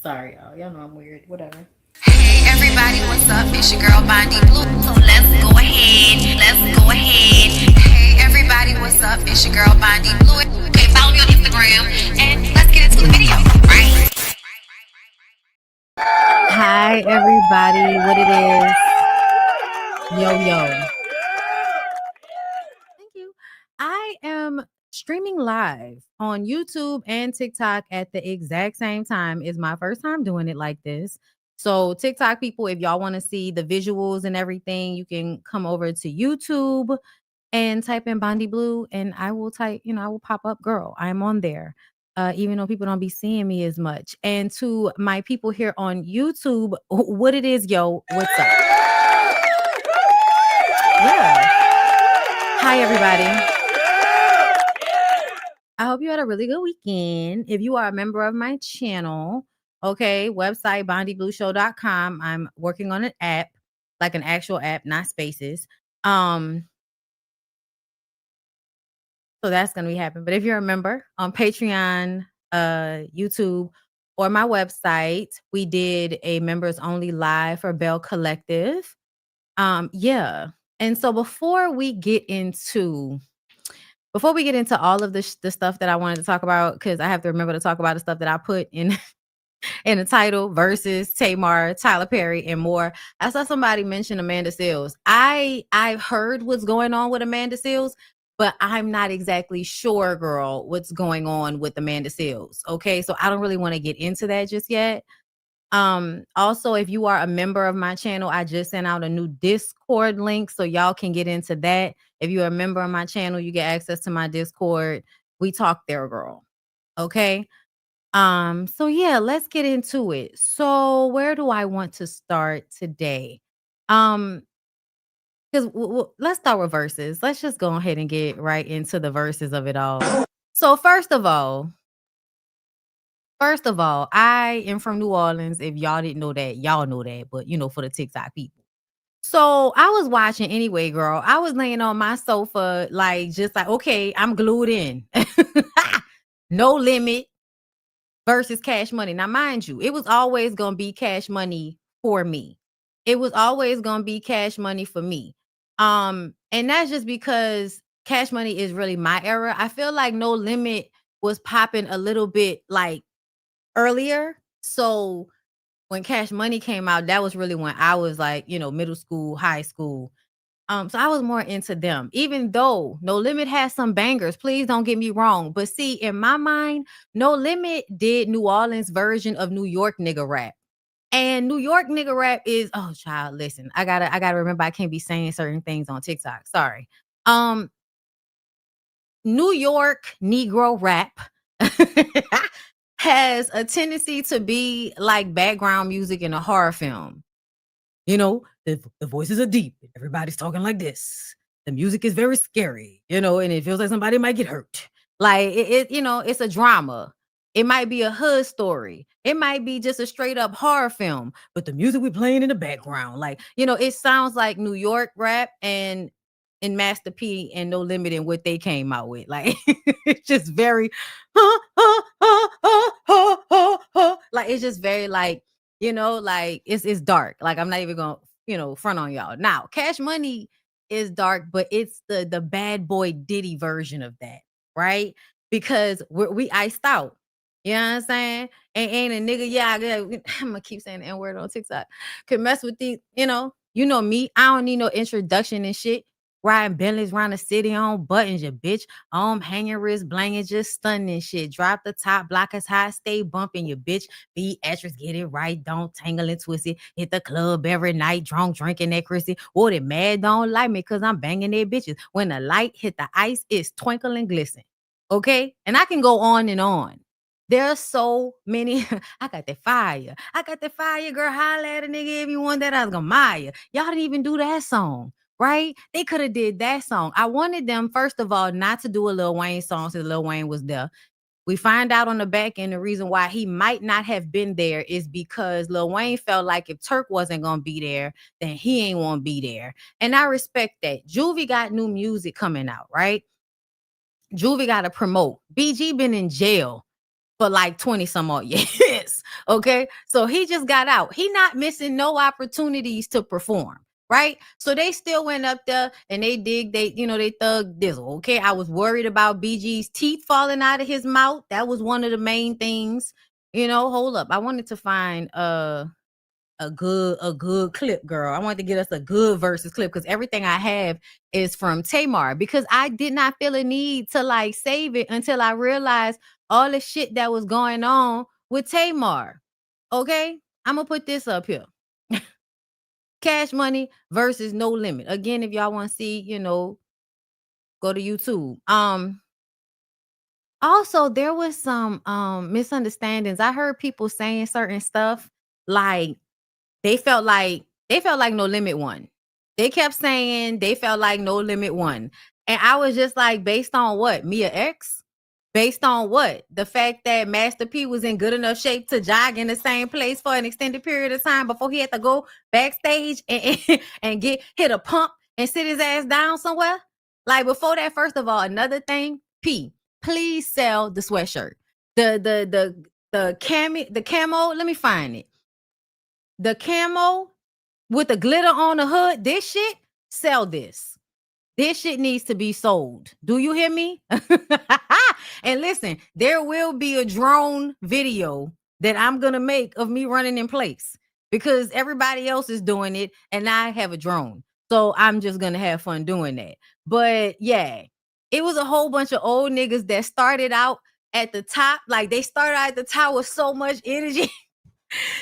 Sorry, y'all. Y'all know I'm weird. Whatever. Hey everybody, what's up? It's your girl BondyBlue. So let's go ahead. Let's go ahead. Hey everybody, what's up? It's your girl BondyBlue. Okay, follow me on Instagram and let's get into the video. Right? Hi, everybody. What it is? Yo, yo. Thank you. I am streaming live on YouTube and TikTok at the exact same time. It's my first time doing it like this. So, TikTok people, if y'all want to see the visuals and everything, you can come over to YouTube and type in BondyBlue, and I will type, I will pop up, girl. I'm on there. Even though people don't be seeing me as much. And to my people here on YouTube, what it is, yo, what's up? Yeah. Hi, everybody. I hope you had a really good weekend. If you are a member of my channel, okay, website bondyblueshow.com. I'm working on an app, like an actual app, not spaces. So that's going to be happening. But if you're a member on Patreon, YouTube, or my website, we did a members only live for Bell Collective. Yeah. And so before we get into all of the stuff that I wanted to talk about, because I have to remember to talk about the stuff that I put in in the title, Verzuz, Tamar, Tyler Perry, and more. I saw somebody mention Amanda Seales. I've heard what's going on with Amanda Seales, but I'm not exactly sure, girl, what's going on with Amanda Seales. Okay, so I don't really want to get into that just yet. Also, if you are a member of my channel, I just sent out a new Discord link so y'all can get into that. If you're a member of my channel, you get access to my Discord. We talk there, girl. Okay. So yeah, let's get into it. So where do I want to start today? Because let's start with verses. Let's just go ahead and get right into the verses of it all. So first of all, I am from New Orleans. If y'all didn't know that, y'all know that, but for the TikTok people. So I was watching anyway, girl. I was laying on my sofa, just like, okay, I'm glued in. No Limit versus Cash Money. Now, mind you, it was always going to be Cash Money for me. It was always going to be Cash Money for me. And that's just because Cash Money is really my era. I feel like No Limit was popping a little bit like earlier. So when Cash Money came out, that was really when I was like, middle school, high school. So I was more into them, even though No Limit has some bangers. Please don't get me wrong. But see, in my mind, No Limit did New Orleans version of New York nigga rap. And New York nigga rap is, oh child, listen, I gotta remember I can't be saying certain things on TikTok. Sorry. New York Negro rap has a tendency to be like background music in a horror film. The voices are deep. Everybody's talking like this. The music is very scary, and it feels like somebody might get hurt. Like it's a drama. It might be a hood story. It might be just a straight up horror film, but the music we playing in the background, it sounds like New York rap and Master P and No Limit and what they came out with. Like it's just very like it's just very like it's dark. Like I'm not even gonna front on y'all. Now Cash Money is dark, but it's the bad boy Diddy version of that, right? Because we iced out. You know what I'm saying? Ain't a nigga, I'm gonna keep saying the N-word on TikTok. Could mess with these, you know me. I don't need no introduction and shit. Riding Bentleys around the city on buttons, you bitch. Hanging wrist, blanging, just stunning shit. Drop the top, block as high, stay bumping, you bitch. Be extras, get it right, don't tangle and twist it. Hit the club every night, drunk, drinking that Chrissy. Or they mad don't like me, cause I'm banging their bitches. When the light hit the ice, it's twinkle and glisten. Okay? And I can go on and on. There are so many. I got that fire. Girl. Holla at a nigga if you want that. I was gonna Maya. Y'all didn't even do that song. Right? They could have did that song. I wanted them, first of all, not to do a Lil Wayne song since Lil Wayne was there. We find out on the back end the reason why he might not have been there is because Lil Wayne felt like if Turk wasn't going to be there, then he ain't want to be there. And I respect that. Juvie got new music coming out, right? Juvie got to promote. BG been in jail for like 20 some odd years. this. Okay. So he just got out. He not missing no opportunities to perform. Right. So they still went up there and they they thug dizzle. Okay. I was worried about BG's teeth falling out of his mouth. That was one of the main things. Hold up. I wanted to find a good clip, girl. I wanted to get us a good versus clip because everything I have is from Tamar, because I did not feel a need to like save it until I realized all the shit that was going on with Tamar. Okay, I'm gonna put this up here. Cash Money versus No Limit. Again, if y'all want to see, go to YouTube. Also, there was some misunderstandings. I heard people saying certain stuff like they felt like No Limit won. They kept saying they felt like No Limit won. And I was just like, based on what? Mia X? Based on what? The fact that Master P was in good enough shape to jog in the same place for an extended period of time before he had to go backstage and get hit a pump and sit his ass down somewhere? Like before that, first of all, another thing, P, please sell the sweatshirt. The camo, let me find it. The camo with the glitter on the hood, this shit, sell this. This shit needs to be sold. Do you hear me? And listen, there will be a drone video that I'm going to make of me running in place because everybody else is doing it and I have a drone. So I'm just going to have fun doing that. But yeah, it was a whole bunch of old niggas that started out at the top. Like they started out at the top with so much energy.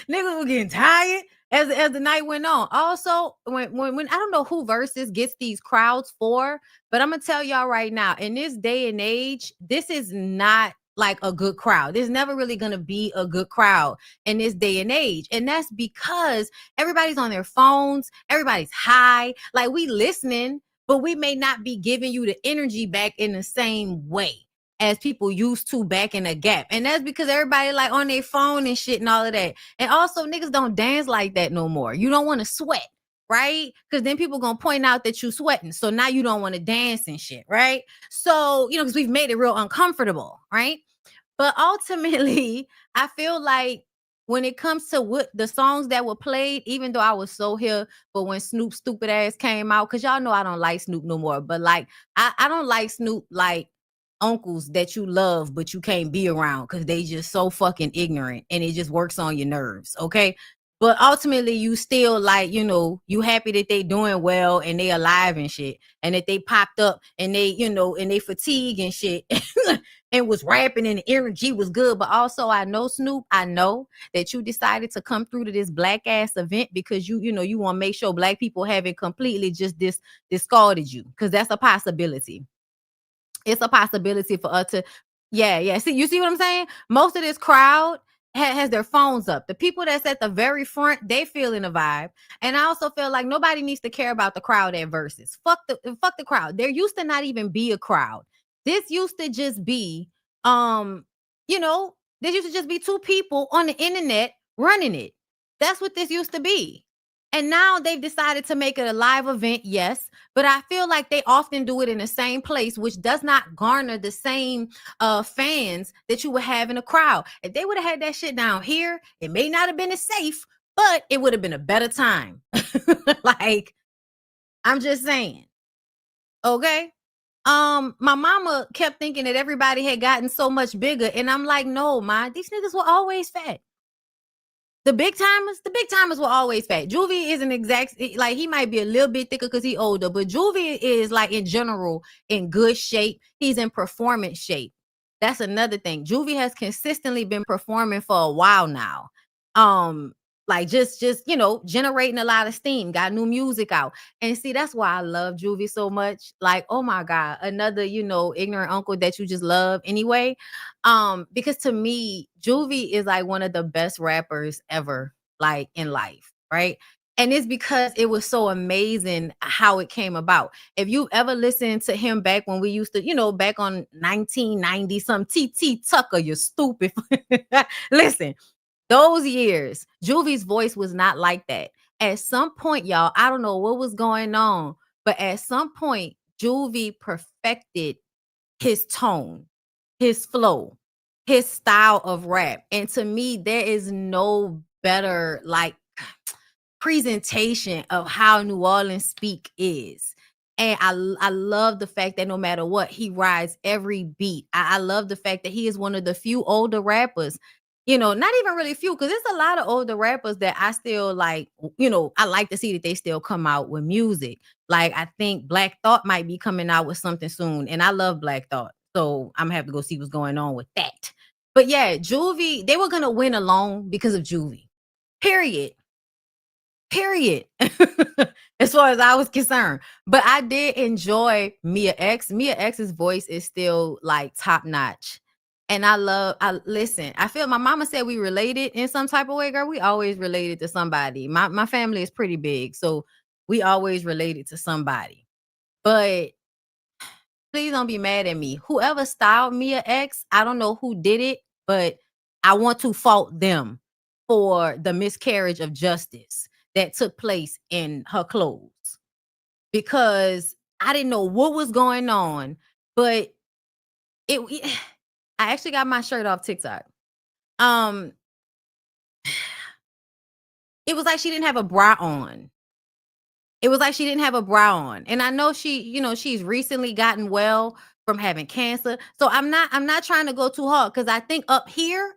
Niggas were getting tired as the night went on. Also, when I don't know who Verzuz gets these crowds for, but I'm gonna tell y'all right now, in this day and age, this is not like a good crowd. There's never really gonna be a good crowd in this day and age. And that's because everybody's on their phones, everybody's high. Like we listening, but we may not be giving you the energy back in the same way as people used to back in the gap. And that's because everybody like on their phone and shit and all of that. And also niggas don't dance like that no more. You don't want to sweat, right? Because then people gonna point out that you sweating. So now you don't want to dance and shit, right? So, because we've made it real uncomfortable, right? But ultimately, I feel like when it comes to what the songs that were played, even though I was so here, but when Snoop's stupid ass came out, because y'all know I don't like Snoop no more, but like I don't like Snoop like uncles that you love but you can't be around because they just so fucking ignorant and it just works on your nerves. Okay, but ultimately you still like, you happy that they doing well and they alive and shit, and that they popped up and they, and they fatigue and shit and was rapping and the energy was good. But also I know, Snoop, I know that you decided to come through to this black ass event because you want to make sure black people haven't completely just discarded you, because that's a possibility. It's a possibility for us to, yeah. See, you see what I'm saying? Most of this crowd has their phones up. The people that's at the very front, they feeling the vibe. And I also feel like nobody needs to care about the crowd at Verzuz. Fuck the crowd. There used to not even be a crowd. This used to just be, you know, there used to just be two people on the internet running it. That's what this used to be. And now they've decided to make it a live event, yes, but I feel like they often do it in the same place, which does not garner the same fans that you would have in a crowd. If they would have had that shit down here, it may not have been as safe, but it would have been a better time. Like, I'm just saying. Okay. My mama kept thinking that everybody had gotten so much bigger, and I'm like, no, ma, these niggas were always fat. The big timers were always fat. Juvie isn't like, he might be a little bit thicker because he's older, but Juvie is like in general in good shape. He's in performance shape. That's another thing. Juvie has consistently been performing for a while now. Like just generating a lot of steam, got new music out. And see, that's why I love Juvie so much. Like, oh my God, another, ignorant uncle that you just love anyway. Because to me, Juvie is like one of the best rappers ever, like in life, right? And it's because it was so amazing how it came about. If you ever listened to him back when we used to, back on 1990, some TT Tucker, you stupid. Listen, those years, Juvie's voice was not like that. At some point, y'all, I don't know what was going on, but at some point, Juvie perfected his tone, his flow, his style of rap. And to me, there is no better like presentation of how New Orleans speak is. And I love the fact that no matter what, he rides every beat. I love the fact that he is one of the few older rappers, not even really few, because there's a lot of older rappers that I still like, I like to see that they still come out with music. Like I think Black Thought might be coming out with something soon. And I love Black Thought. So I'm gonna have to go see what's going on with that. But yeah, Juvie, they were gonna win alone because of Juvie. Period. Period. As far as I was concerned. But I did enjoy Mia X. Mia X's voice is still like top notch. And I listen, I feel my mama said we related in some type of way, girl. We always related to somebody. My family is pretty big, so we always related to somebody. But please don't be mad at me. Whoever styled Mia X, I don't know who did it, but I want to fault them for the miscarriage of justice that took place in her clothes, because I didn't know what was going on, but it I actually got my shirt off TikTok. Um it was like she didn't have a bra on. It was like she didn't have a bra on. And I know she's recently gotten well from having cancer. So I'm not trying to go too hard, because I think up here,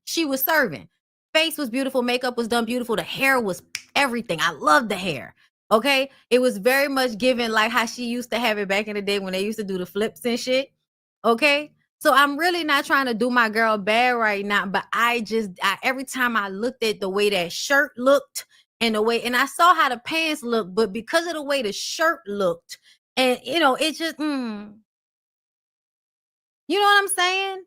she was serving. Face was beautiful, makeup was done beautiful, the hair was everything. I love the hair. Okay. It was very much given like how she used to have it back in the day when they used to do the flips and shit. Okay. So I'm really not trying to do my girl bad right now, but every time I looked at the way that shirt looked, and I saw how the pants looked, but because of the way the shirt looked, and it just, you know what I'm saying?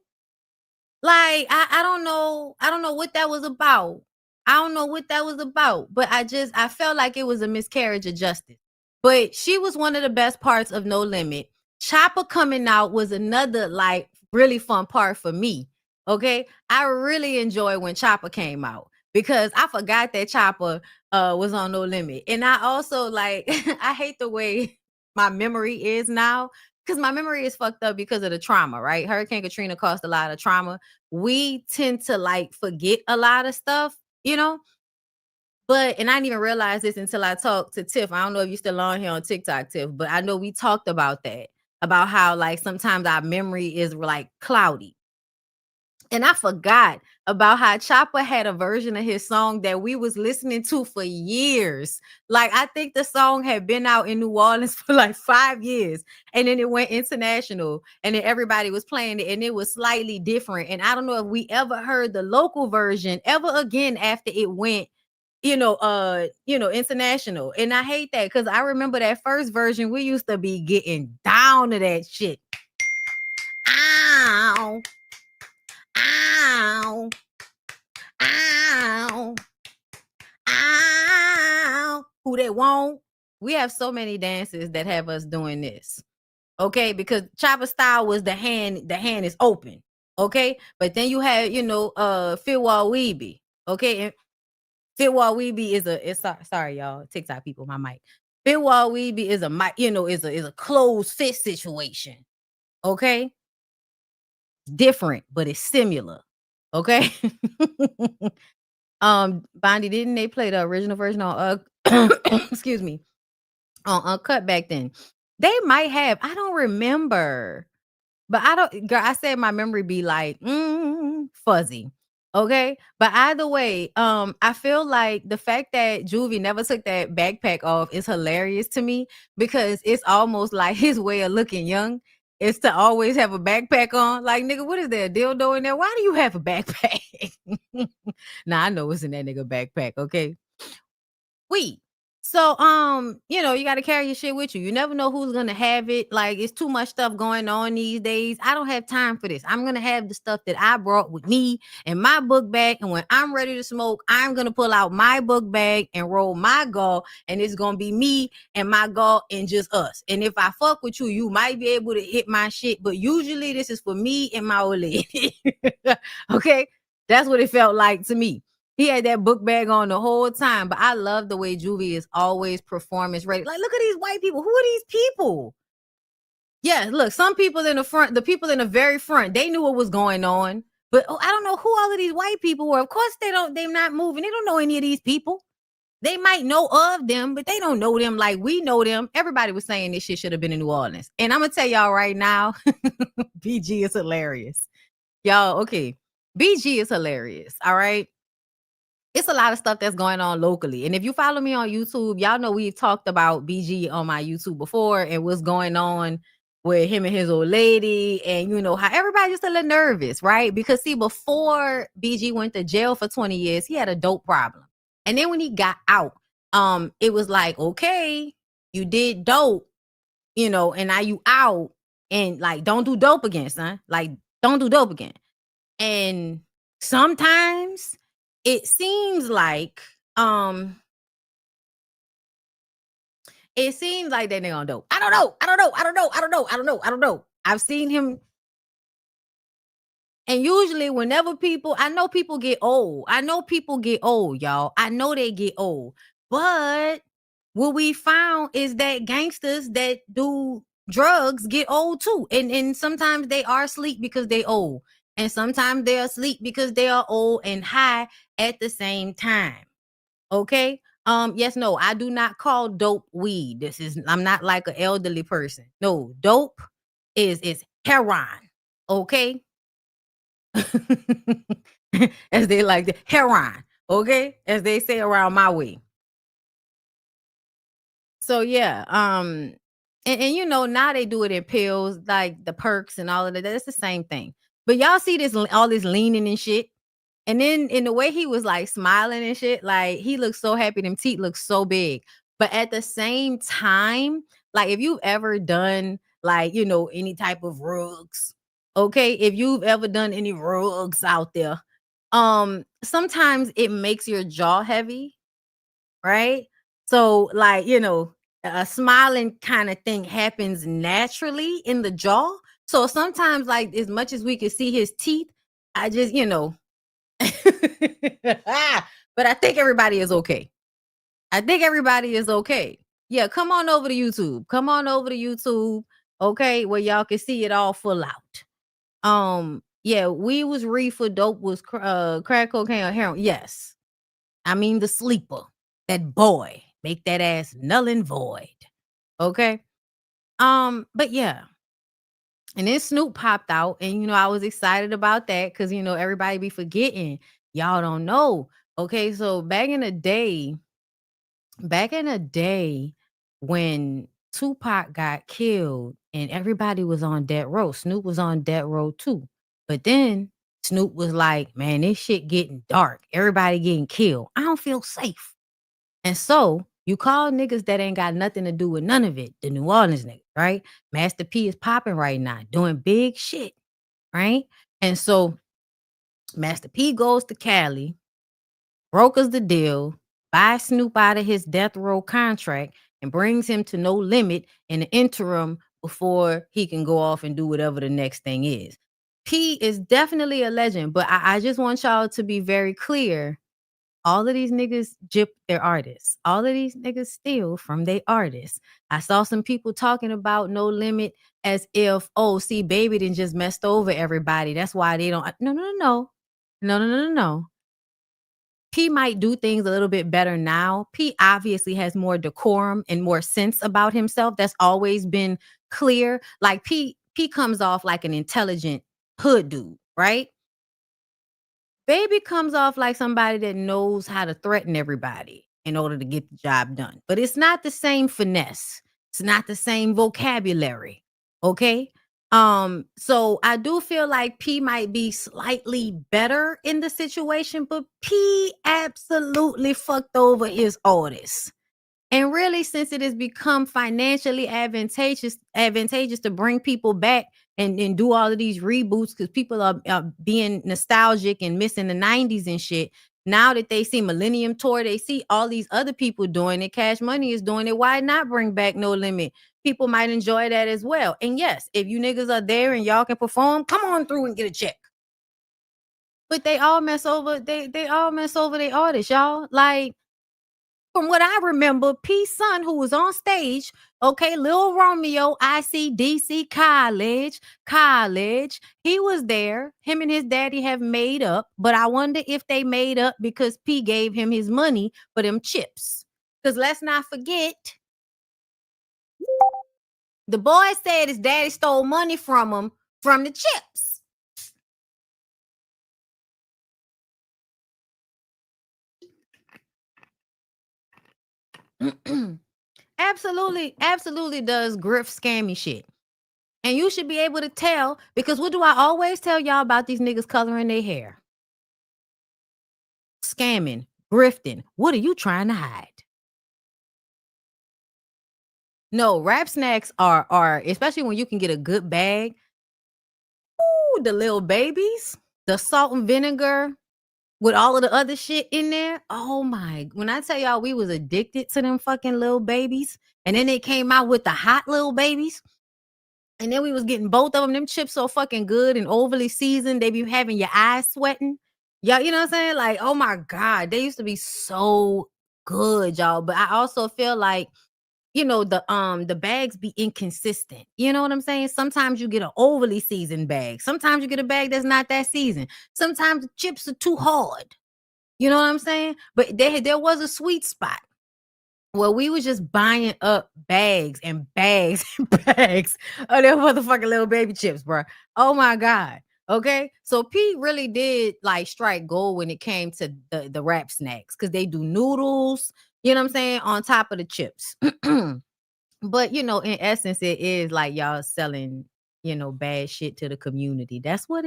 Like, I don't know what that was about. I don't know what that was about, but I felt like it was a miscarriage of justice. But she was one of the best parts of No Limit. Chopper coming out was another like really fun part for me. Okay. I really enjoyed when Chopper came out, because I forgot that Chopper was on No Limit. And I also like I hate the way my memory is now, because my memory is fucked up because of the trauma, right? Hurricane Katrina caused a lot of trauma. We tend to like forget a lot of stuff, and I didn't even realize this until I talked to Tiff. I don't know if you're still on here on TikTok, Tiff, but I know we talked about that, about how like sometimes our memory is like cloudy. And I forgot about how Chopper had a version of his song that we was listening to for years. Like I think the song had been out in New Orleans for like 5 years, and then it went international, and then everybody was playing it, and it was slightly different. And I don't know if we ever heard the local version ever again after it went international. And I hate that, because I remember that first version, we used to be getting down to that shit. Ow. Ow. Ow. Ow. Who they want? We have so many dances that have us doing this. Okay, because Chopper style was the hand is open. Okay, but then you have, Fitwall Weeby. Okay, and Fitwall Weeby is sorry, y'all, TikTok people, my mic. Fitwall Weeby is a mic, is a closed fit situation. Okay, different, but it's similar. Okay. Bondy, didn't they play the original version on excuse me, on Uncut back then? They might have. I don't remember. But I don't, girl, I said my memory be like fuzzy. Okay. But either way, I feel like the fact that Juvie never took that backpack off is hilarious to me, because it's almost like his way of looking young is to always have a backpack on. Like, nigga, what is there? A dildo in there? Why do you have a backpack? Now I know what's in that nigga backpack, okay? So, you got to carry your shit with you. You never know who's going to have it. Like, it's too much stuff going on these days. I don't have time for this. I'm going to have the stuff that I brought with me in my book bag. And when I'm ready to smoke, I'm going to pull out my book bag and roll my gall. And it's going to be me and my gall and just us. And if I fuck with you, you might be able to hit my shit. But usually this is for me and my old lady. Okay? That's what it felt like to me. He had that book bag on the whole time, but I love the way Juvie is always performance ready. Like, look at these white people. Who are these people? Yeah, look, some people in the front, the people in the very front, they knew what was going on. But I don't know who all of these white people were. Of course, they're not moving. They don't know any of these people. They might know of them, but they don't know them like we know them. Everybody was saying this shit should have been in New Orleans. And I'm gonna tell y'all right now, BG is hilarious. Y'all, okay. BG is hilarious. All right. It's a lot of stuff that's going on locally. And if you follow me on YouTube, y'all know we've talked about BG on my YouTube before and what's going on with him and his old lady. And you know how everybody just a little nervous, right? Because see, before BG went to jail for 20 years, he had a dope problem. And then when he got out, it was like, okay, you did dope, you know, and now you out and like don't do dope again, son. Like, don't do dope again. And sometimes it seems like it seems like that nigga on dope. I don't know. I've seen him. And usually whenever people, I know people get old. Y'all. I know they get old. But what we found is that gangsters that do drugs get old too. And sometimes they are asleep because they old. And sometimes they're asleep because they are old and high at the same time. Okay. Yes, no, I do not call dope weed. I'm not like an elderly person. No, dope is heroin. Okay. As they like the heroin. Okay. As they say around my way. So yeah, and you know, now they do it in pills, like the perks and all of that. That's the same thing. But y'all see this all this leaning and shit. And then in the way he was like smiling and shit, like he looked so happy, them teeth look so big. But at the same time, like if you've ever done like, you know, any type of rugs, okay, if you've ever done any rugs out there, sometimes it makes your jaw heavy, right? So like, you know, a smiling kind of thing happens naturally in the jaw. So sometimes like as much as we can see his teeth, I just, you know, but I think everybody is okay. I think everybody is okay. Yeah, come on over to YouTube. Come on over to YouTube, okay, where y'all can see it all full out. Yeah, we was reefer, dope was crack cocaine or heroin. Yes. I mean the sleeper, that boy, make that ass null and void. Okay. But yeah. And then Snoop popped out, and you know, I was excited about that because you know, everybody be forgetting. Y'all don't know. Okay, so back in the day when Tupac got killed and everybody was on death row, Snoop was on death row too. But then Snoop was like, man, this shit getting dark. Everybody getting killed. I don't feel safe. And so you call niggas that ain't got nothing to do with none of it, the New Orleans niggas, right? Master P is popping right now, doing big shit, right? And so Master P goes to Cali, brokers the deal, buys Snoop out of his death row contract, and brings him to No Limit in the interim before he can go off and do whatever the next thing is. P is definitely a legend, but I just want y'all to be very clear. All of these niggas jip their artists. All of these niggas steal from their artists. I saw some people talking about No Limit as if, oh, see, Baby didn't just messed over everybody. That's why they don't. No, no, no, no. No, no, no, no, no. P might do things a little bit better now. P obviously has more decorum and more sense about himself. That's always been clear. Like P comes off like an intelligent hood dude, right? Baby comes off like somebody that knows how to threaten everybody in order to get the job done. But it's not the same finesse. It's not the same vocabulary. Okay? So I do feel like P might be slightly better in the situation, but P absolutely fucked over his artists. And really, since it has become financially advantageous to bring people back and do all of these reboots because people are being nostalgic and missing the 90s and shit. Now that they see Millennium Tour, they see all these other people doing it. Cash Money is doing it. Why not bring back No Limit? People might enjoy that as well. And yes, if you niggas are there and y'all can perform, come on through and get a check. But they all mess over. They all mess over their artists, y'all. Like, from what I remember, P's son, who was on stage Okay, Lil Romeo, ICDC college. He was there. Him and his daddy have made up, but I wonder if they made up because P gave him his money for them chips. Because let's not forget, the boy said his daddy stole money from him from the chips. Absolutely does grift scammy shit. And you should be able to tell because what do I always tell y'all about these niggas coloring their hair? Scamming, grifting. What are you trying to hide? No, rap snacks are especially when you can get a good bag. Ooh, the little babies, the salt and vinegar with all of the other shit in there. Oh my! When I tell y'all we was addicted to them fucking little babies, and then they came out with the hot little babies. And then we was getting both of them. Them chips so fucking good and overly seasoned. They be having your eyes sweating. Yeah, you know what I'm saying? Like, oh my God, they used to be so good, y'all. But I also feel like, the bags be inconsistent. You know what I'm saying? Sometimes you get an overly seasoned bag. Sometimes you get a bag that's not that seasoned. Sometimes the chips are too hard. You know what I'm saying? But there was a sweet spot. Well, we was just buying up bags and bags and bags of them motherfucking little baby chips, bro. Oh my God. Okay. So Pete really did like strike gold when it came to the rap snacks because they do noodles, you know what I'm saying, on top of the chips. But in essence, it is like y'all selling, bad shit to the community. That's what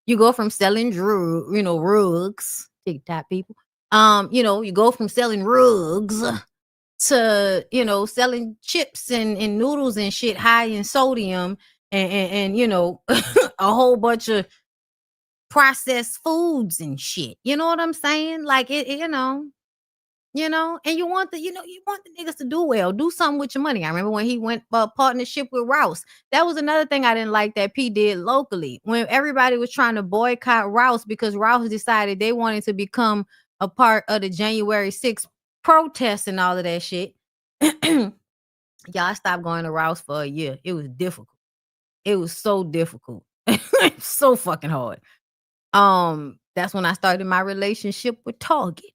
you go from selling rugs, TikTok people. You go from selling rugs to selling chips and noodles and shit high in sodium and a whole bunch of processed foods and shit. You know what I'm saying? Like and you want the niggas to do well, do something with your money. I remember when he went partnership with Rouse. That was another thing I didn't like that P did locally when everybody was trying to boycott Rouse because Rouse decided they wanted to become a part of the January 6th protests and all of that shit. Y'all stopped going to Rouse for a year. It was difficult. It was so difficult. So fucking hard. That's when I started my relationship with Target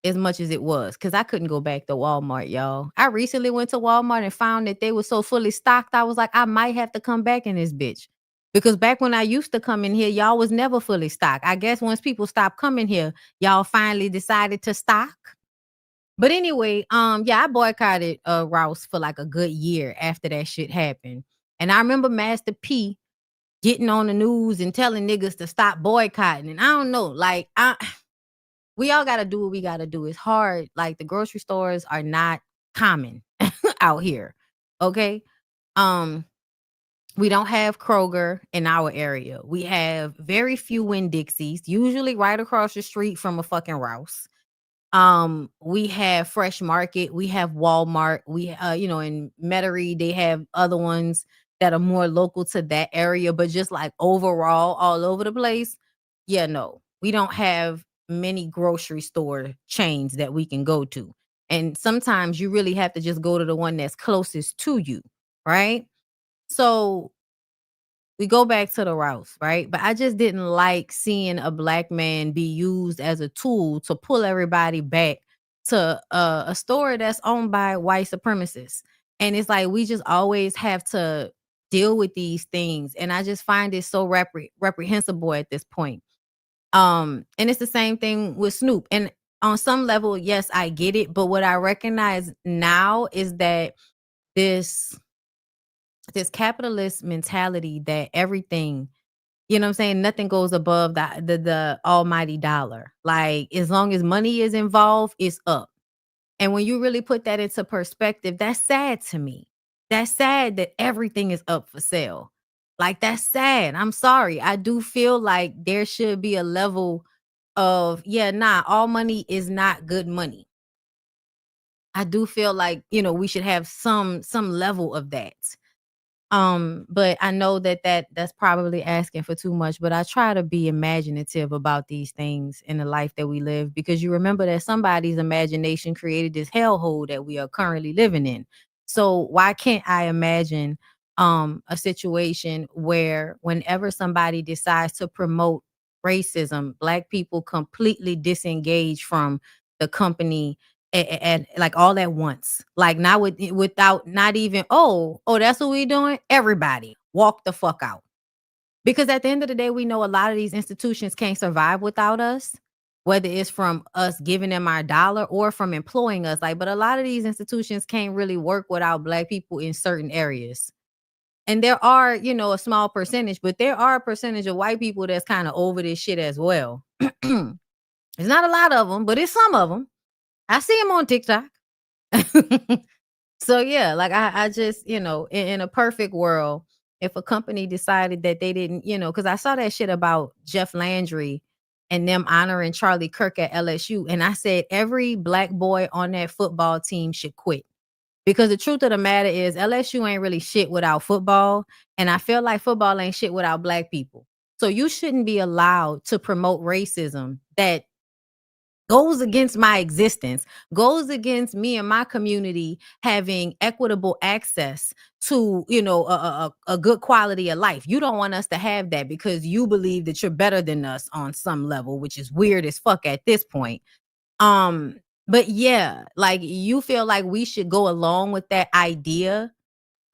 as much as it was because I couldn't go back to Walmart, y'all. I recently went to Walmart and found that they were so fully stocked. I was like, I might have to come back in this bitch. Because back when I used to come in here, y'all was never fully stocked. I guess once people stopped coming here, y'all finally decided to stock. But anyway, I boycotted Rouse for like a good year after that shit happened. And I remember Master P getting on the news and telling niggas to stop boycotting. And I don't know, like we all gotta do what we gotta do. It's hard. Like the grocery stores are not common out here. Okay. We don't have Kroger in our area. We have very few Winn-Dixies, usually right across the street from a fucking Rouse. We have Fresh Market, we have Walmart, we in Metairie, they have other ones that are more local to that area, but just like overall all over the place. Yeah, no. We don't have many grocery store chains that we can go to. And sometimes you really have to just go to the one that's closest to you, right? So we go back to the Rouse, right? But I just didn't like seeing a black man be used as a tool to pull everybody back to a store that's owned by white supremacists. And it's like we just always have to deal with these things. And I just find it so reprehensible at this point. And it's the same thing with Snoop. And on some level, yes, I get it. But what I recognize now is that this capitalist mentality that everything, you know what I'm saying, nothing goes above the almighty dollar. Like as long as money is involved, it's up. And when you really put that into perspective, that's sad to me. That's sad that everything is up for sale. Like that's sad. I'm sorry. I do feel like there should be a level of all money is not good money. I do feel like, we should have some level of that. But I know that's probably asking for too much, but I try to be imaginative about these things in the life that we live because you remember that somebody's imagination created this hellhole that we are currently living in. So why can't I imagine a situation where whenever somebody decides to promote racism, Black people completely disengage from the company and like all at once, like not without not even that's what we doing. Everybody walk the fuck out, because at the end of the day, we know a lot of these institutions can't survive without us, whether it's from us giving them our dollar or from employing us. Like, but a lot of these institutions can't really work without Black people in certain areas. And there are, a small percentage, but there are a percentage of white people that's kind of over this shit as well. It's not a lot of them, but it's some of them. I see them on TikTok. So yeah, like I just, in a perfect world, if a company decided that they didn't, because I saw that shit about Jeff Landry and them honoring Charlie Kirk at LSU. And I said every Black boy on that football team should quit. Because the truth of the matter is LSU ain't really shit without football. And I feel like football ain't shit without Black people. So you shouldn't be allowed to promote racism that goes against my existence, goes against me and my community having equitable access to, a good quality of life. You don't want us to have that because you believe that you're better than us on some level, which is weird as fuck at this point. But yeah, like you feel like we should go along with that idea.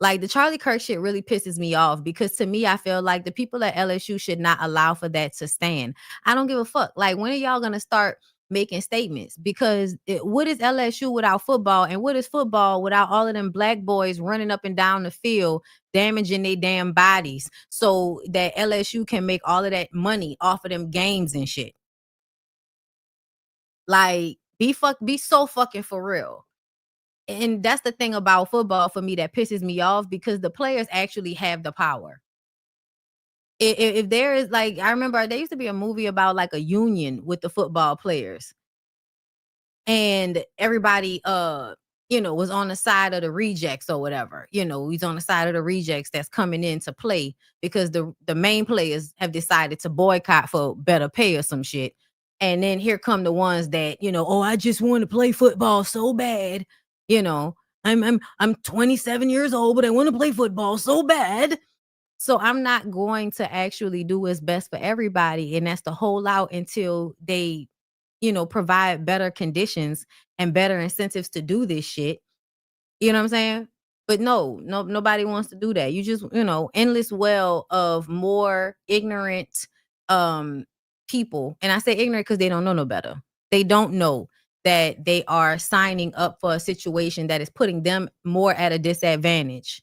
Like the Charlie Kirk shit really pisses me off because to me, I feel like the people at LSU should not allow for that to stand. I don't give a fuck. Like, when are y'all going to start making statements? Because what is LSU without football? And what is football without all of them Black boys running up and down the field, damaging their damn bodies so that LSU can make all of that money off of them games and shit? Like, be so fucking for real. And that's the thing about football for me that pisses me off, because the players actually have the power. If there is, like, I remember there used to be a movie about like a union with the football players, and everybody was on the side of the rejects or whatever. He's on the side of the rejects that's coming in to play because the main players have decided to boycott for better pay or some shit. And then here come the ones that, I just want to play football so bad. I'm 27 years old, but I want to play football so bad. So I'm not going to actually do what's best for everybody. And that's to hold out until they, provide better conditions and better incentives to do this shit. You know what I'm saying? But nobody wants to do that. You just, endless well of more ignorant people. And I say ignorant because they don't know no better. They don't know that they are signing up for a situation that is putting them more at a disadvantage.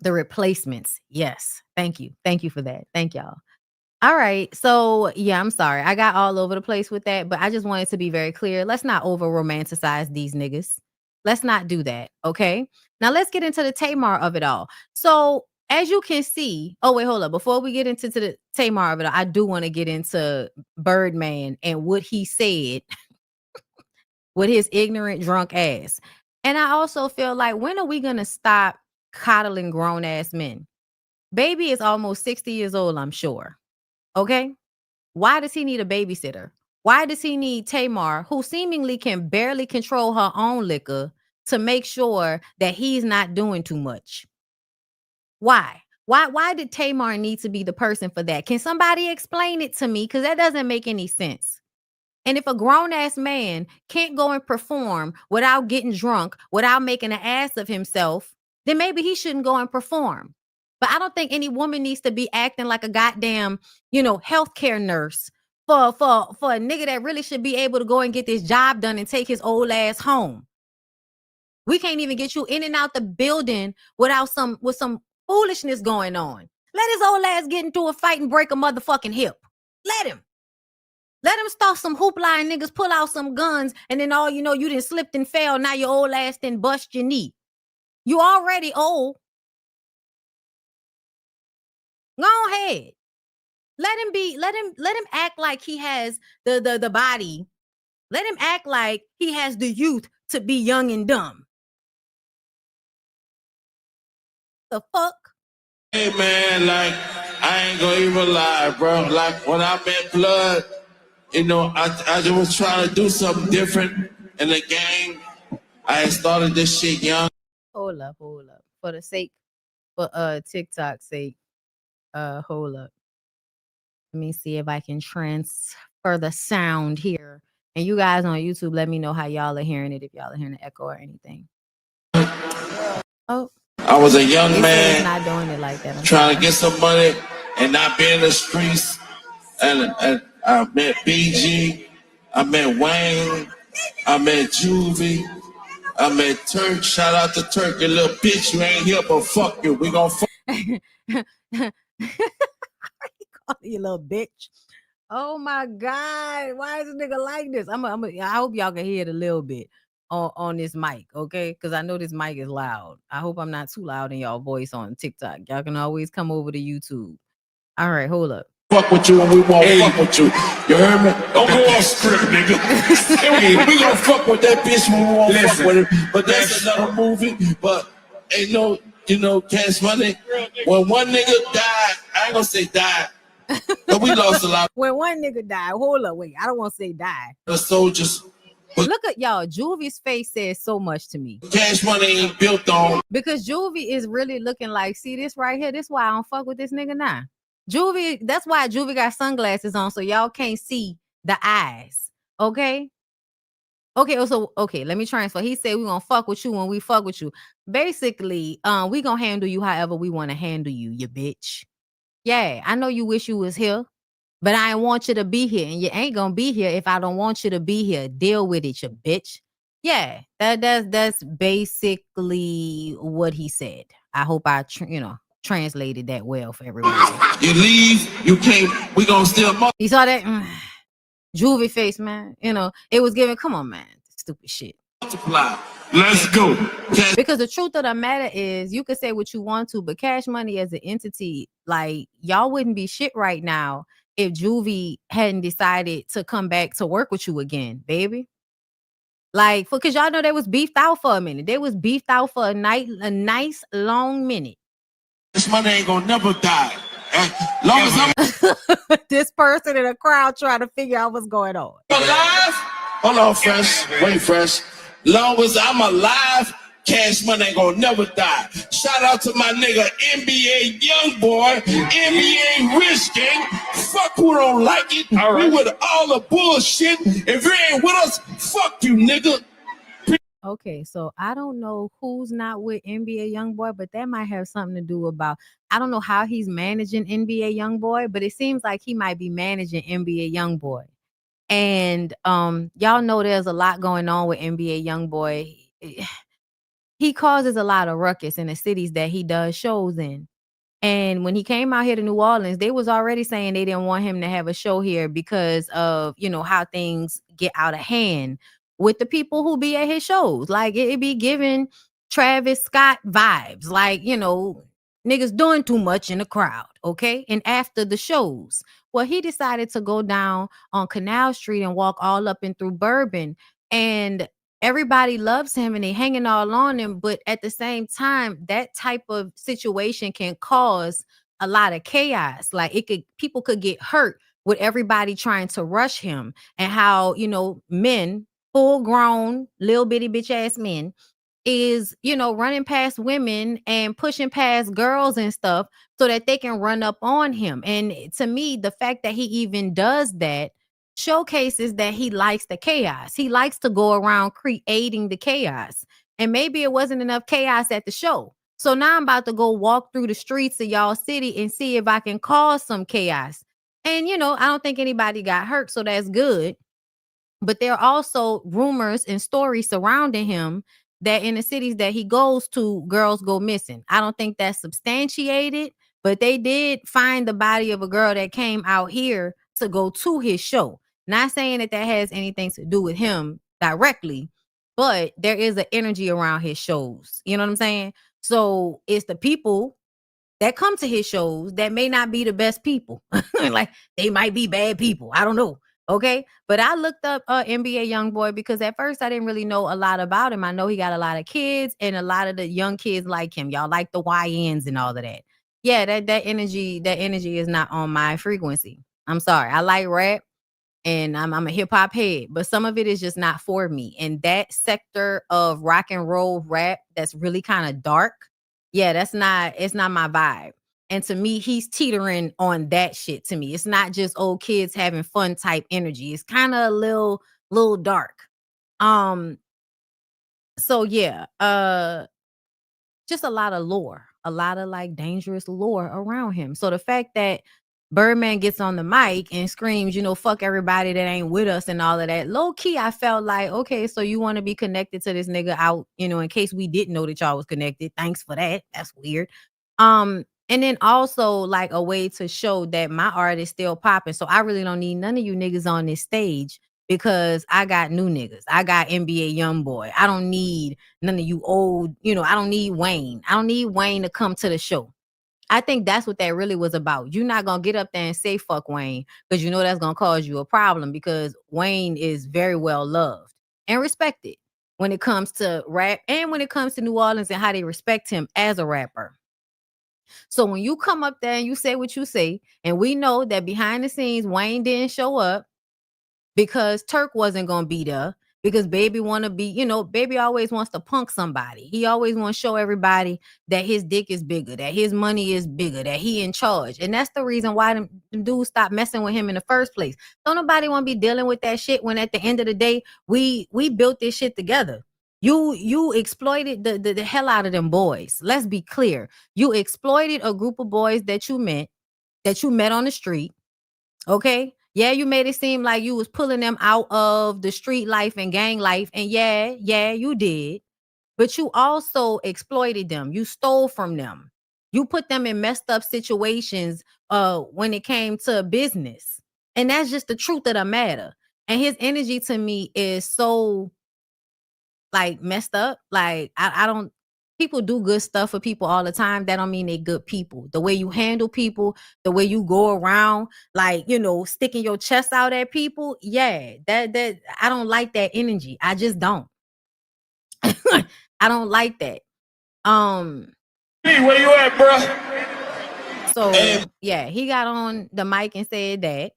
The replacements. Yes. Thank you. Thank you for that. Thank y'all. All right. So yeah, I'm sorry. I got all over the place with that, but I just wanted to be very clear. Let's not over romanticize these niggas. Let's not do that. Okay. Now let's get into the Tamar of it all. So as you can see, wait, hold up. Before we get into the Tamar of it all, I do want to get into Birdman and what he said with his ignorant, drunk ass. And I also feel like, when are we going to stop coddling grown ass men? Baby is almost 60 years old, I'm sure. Okay. Why does he need a babysitter? Why does he need Tamar, who seemingly can barely control her own liquor, to make sure that he's not doing too much? Why? Why did Tamar need to be the person for that? Can somebody explain it to me? Because that doesn't make any sense. And if a grown-ass man can't go and perform without getting drunk, without making an ass of himself, then maybe he shouldn't go and perform. But I don't think any woman needs to be acting like a goddamn, healthcare nurse for a nigga that really should be able to go and get this job done and take his old ass home. We can't even get you in and out the building with some foolishness going on. Let his old ass get into a fight and break a motherfucking hip. Let him start some hoopla and niggas pull out some guns, and then all you done slipped and fell. Now your old ass done bust your knee. You already old. Go ahead. Let him act like he has the body. Let him act like he has the youth to be young and dumb. The fuck? Hey man, like, I ain't gonna even lie, bro. Like, when I met Blood, I just was trying to do something different in the game. I had started this shit young. Hold up. For the sake, for TikTok's sake, hold up. Let me see if I can transfer the sound here. And you guys on YouTube, let me know how y'all are hearing it, if y'all are hearing the echo or anything. Oh, I was a young man not doing it like that. trying to get some money and not be in the streets. And I met BG, I met Wayne, I met Juvie, I met Turk. Shout out to Turk, you little bitch. You ain't here, but fuck you. We gon' fuck. Call you little bitch. Oh my God. Why is a nigga like this? I hope y'all can hear it a little bit on this mic, okay? Because I know this mic is loud. I hope I'm not too loud in y'all voice on TikTok. Y'all can always come over to YouTube. All right, hold up. Fuck with you and we won't fuck with you. You heard me? Don't go off script, nigga. Hey, we gonna fuck with that bitch when we won't fuck with her. But that's another movie. But ain't no, Cash Money. When one nigga died, I ain't gonna say died, but we lost a lot When one nigga died, hold up, wait. I don't want to say die. of soldiers. Look at y'all. Juvie's face says so much to me. Cash Money ain't built on. Because Juvie is really looking like, see this right here? This why I don't fuck with this nigga now. Juvie, that's why Juvie got sunglasses on, so y'all can't see the eyes. Okay? Okay, let me transfer. He said we gonna fuck with you when we fuck with you. Basically, we gonna handle you however we want to handle you, you bitch. Yeah, I know you wish you was here, but I want you to be here, and you ain't gonna be here if I don't want you to be here. Deal with it, you bitch. Yeah, that's basically what he said. I hope I translated that well for everybody. You leave, you can't. We gonna still. You saw that Juvie face, man. It was giving. Come on, man, stupid shit. Multiply. Let's go. Because the truth of the matter is, you could say what you want to, but Cash Money as an entity, like, y'all wouldn't be shit right now if Juvie hadn't decided to come back to work with you again, baby. Like, because y'all know they was beefed out for a minute. They was beefed out for a nice long minute. This money ain't gonna never die. Long as I'm this person in the crowd trying to figure out what's going on. Alive? Hold on, Fresh. Wait, Fresh. Long as I'm alive, Cash Money ain't gonna never die. Shout out to my nigga NBA Youngboy, NBA Rich Gang. Fuck who don't like it. All right. We with all the bullshit. If you ain't with us, fuck you, nigga. Okay, so I don't know who's not with NBA Youngboy, but that might have something to do about, I don't know how he's managing NBA Youngboy, but it seems like he might be managing NBA Youngboy. And y'all know there's a lot going on with NBA Youngboy. He causes a lot of ruckus in the cities that he does shows in. And when he came out here to New Orleans, they was already saying they didn't want him to have a show here because of, how things get out of hand with the people who be at his shows. Like, it be giving Travis Scott vibes. Like, niggas doing too much in the crowd, okay? And after the shows, well, he decided to go down on Canal Street and walk all up and through Bourbon. And everybody loves him and they hanging all on him. But at the same time, that type of situation can cause a lot of chaos. Like, people could get hurt with everybody trying to rush him, and how, men, full grown, little bitty bitch ass men, is, running past women and pushing past girls and stuff so that they can run up on him. And to me, the fact that he even does that showcases that he likes the chaos. He likes to go around creating the chaos. And maybe it wasn't enough chaos at the show. So now I'm about to go walk through the streets of y'all city and see if I can cause some chaos. And, I don't think anybody got hurt, so that's good. But there are also rumors and stories surrounding him that in the cities that he goes to, girls go missing. I don't think that's substantiated, but they did find the body of a girl that came out here to go to his show. Not saying that has anything to do with him directly, but there is an energy around his shows. You know what I'm saying? So it's the people that come to his shows that may not be the best people. Like, they might be bad people. I don't know. Okay. But I looked up NBA Youngboy because at first I didn't really know a lot about him. I know he got a lot of kids and a lot of the young kids like him. Y'all like the YNs and all of that. Yeah, that energy is not on my frequency. I'm sorry. I like rap. and I'm a hip hop head, but some of it is just not for me. And that sector of rock and roll rap that's really kind of dark, yeah, it's not my vibe. And to me, he's teetering on that shit to me. It's not just old kids having fun type energy. It's kind of a little dark. Um, so yeah, just a lot of lore, a lot of like dangerous lore around him. So the fact that Birdman gets on the mic and screams, fuck everybody that ain't with us and all of that, low key, I felt like, okay, so you want to be connected to this nigga out, in case we didn't know that y'all was connected. Thanks for that. That's weird. And then also like a way to show that my art is still popping. So I really don't need none of you niggas on this stage because I got new niggas. I got NBA Youngboy. I don't need none of you old, I don't need Wayne. I don't need Wayne to come to the show. I think that's what that really was about. You're not going to get up there and say fuck Wayne because that's going to cause you a problem because Wayne is very well loved and respected when it comes to rap and when it comes to New Orleans and how they respect him as a rapper. So when you come up there and you say what you say, and we know that behind the scenes, Wayne didn't show up because Turk wasn't going to be there because baby want to be, baby always wants to punk somebody. He always wants to show everybody that his dick is bigger, that his money is bigger, that he in charge. And that's the reason why them dudes stopped messing with him in the first place. Don't nobody want to be dealing with that shit when at the end of the day, we built this shit together. You exploited the hell out of them boys. Let's be clear. You exploited a group of boys that you met on the street. Okay? Yeah, you made it seem like you was pulling them out of the street life and gang life. And yeah, you did. But you also exploited them. You stole from them. You put them in messed up situations when it came to business. And that's just the truth of the matter. And his energy to me is so like messed up. Like I don't people do good stuff for people all the time. That don't mean they good people. The way you handle people, the way you go around, like, sticking your chest out at people. Yeah, that I don't like that energy. I just don't. I don't like that. Hey, where you at, bro? So yeah, he got on the mic and said that.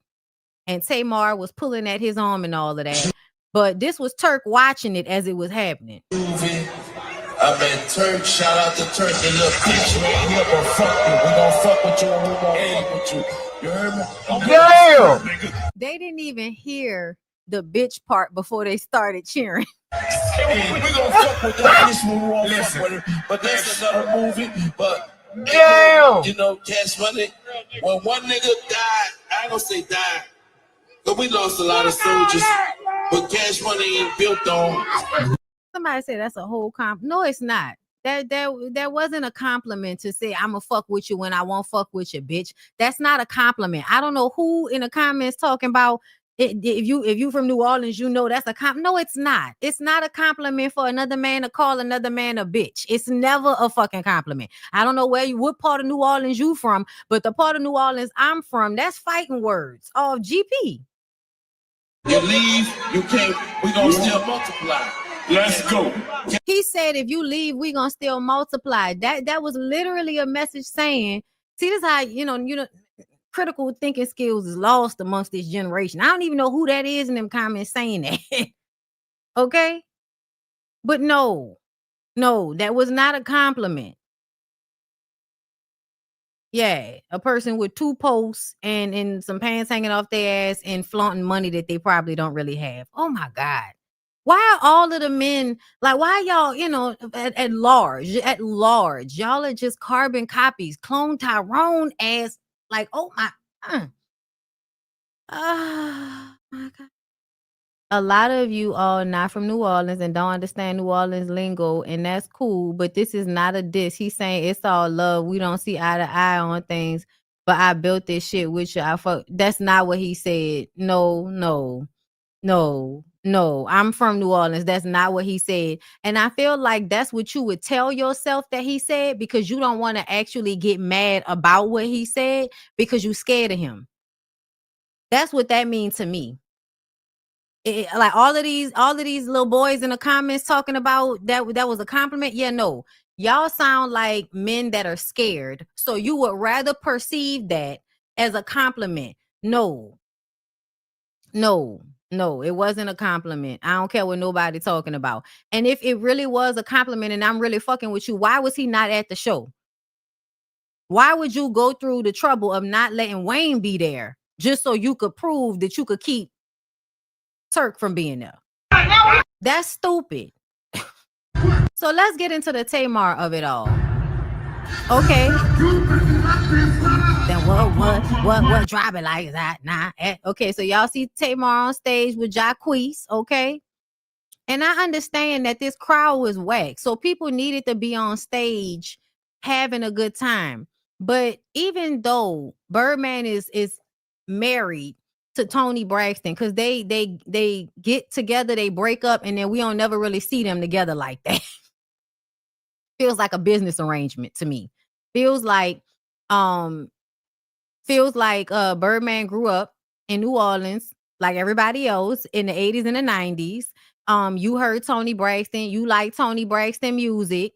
And Tamar was pulling at his arm and all of that. But this was Turk watching it as it was happening. I mean, Turk, shout out to Turk, the little bitch right here, but fuck you. We gonna fuck with you and we gonna fuck with you. You heard me? Damn! They didn't even hear the bitch part before they started cheering. Hey, we gonna fuck with that bitch when we won't fuck with her. But that's another movie. But damn! Cash Money, when one nigga died, I ain't gonna say died, but we lost a lot of soldiers. But Cash Money ain't built on. Somebody said that's a whole No, it's not. That wasn't a compliment to say I'm gonna fuck with you when I won't fuck with you, bitch. That's not a compliment. I don't know who in the comments talking about it. If you from New Orleans, that's a No, it's not. It's not a compliment for another man to call another man a bitch. It's never a fucking compliment. I don't know what part of New Orleans you from, but the part of New Orleans I'm from, that's fighting words. Oh, GP. You leave, you can't. We gonna still multiply. Let's go. He said, if you leave, we gonna still multiply. That was literally a message saying, see, this is how, critical thinking skills is lost amongst this generation. I don't even know who that is in them comments saying that. Okay? But no, that was not a compliment. Yeah, a person with 2 posts and some pants hanging off their ass and flaunting money that they probably don't really have. Oh my God. Why are all of the men, like, why y'all, at large, y'all are just carbon copies, clone Tyrone as, like, oh my God. A lot of you are not from New Orleans and don't understand New Orleans lingo, and that's cool, but this is not a diss. He's saying it's all love. We don't see eye to eye on things, but I built this shit with you. That's not what he said. No. I'm from New Orleans. That's not what he said. And I feel like that's what you would tell yourself that he said because you don't want to actually get mad about what he said because you're scared of him. That's what that means to me. Like all of these little boys in the comments talking about that was a compliment. Yeah, no. Y'all sound like men that are scared. So you would rather perceive that as a compliment. No. No, it wasn't a compliment. I don't care what nobody talking about. And if it really was a compliment and I'm really fucking with you, why was he not at the show? Why would you go through the trouble of not letting Wayne be there just so you could prove that you could keep Turk from being there? That's stupid. So let's get into the Tamar of it all. Okay. Then what drop it like that? Nah. Okay, so y'all see Tamar on stage with Jacquees, okay? And I understand that this crowd was whack. So people needed to be on stage having a good time. But even though Birdman is married to Toni Braxton, because they get together, they break up, and then we don't never really see them together like that. Feels like a business arrangement to me. Feels like Birdman grew up in New Orleans like everybody else in the 80s and the 90s. You heard Toni Braxton, you like Toni Braxton music.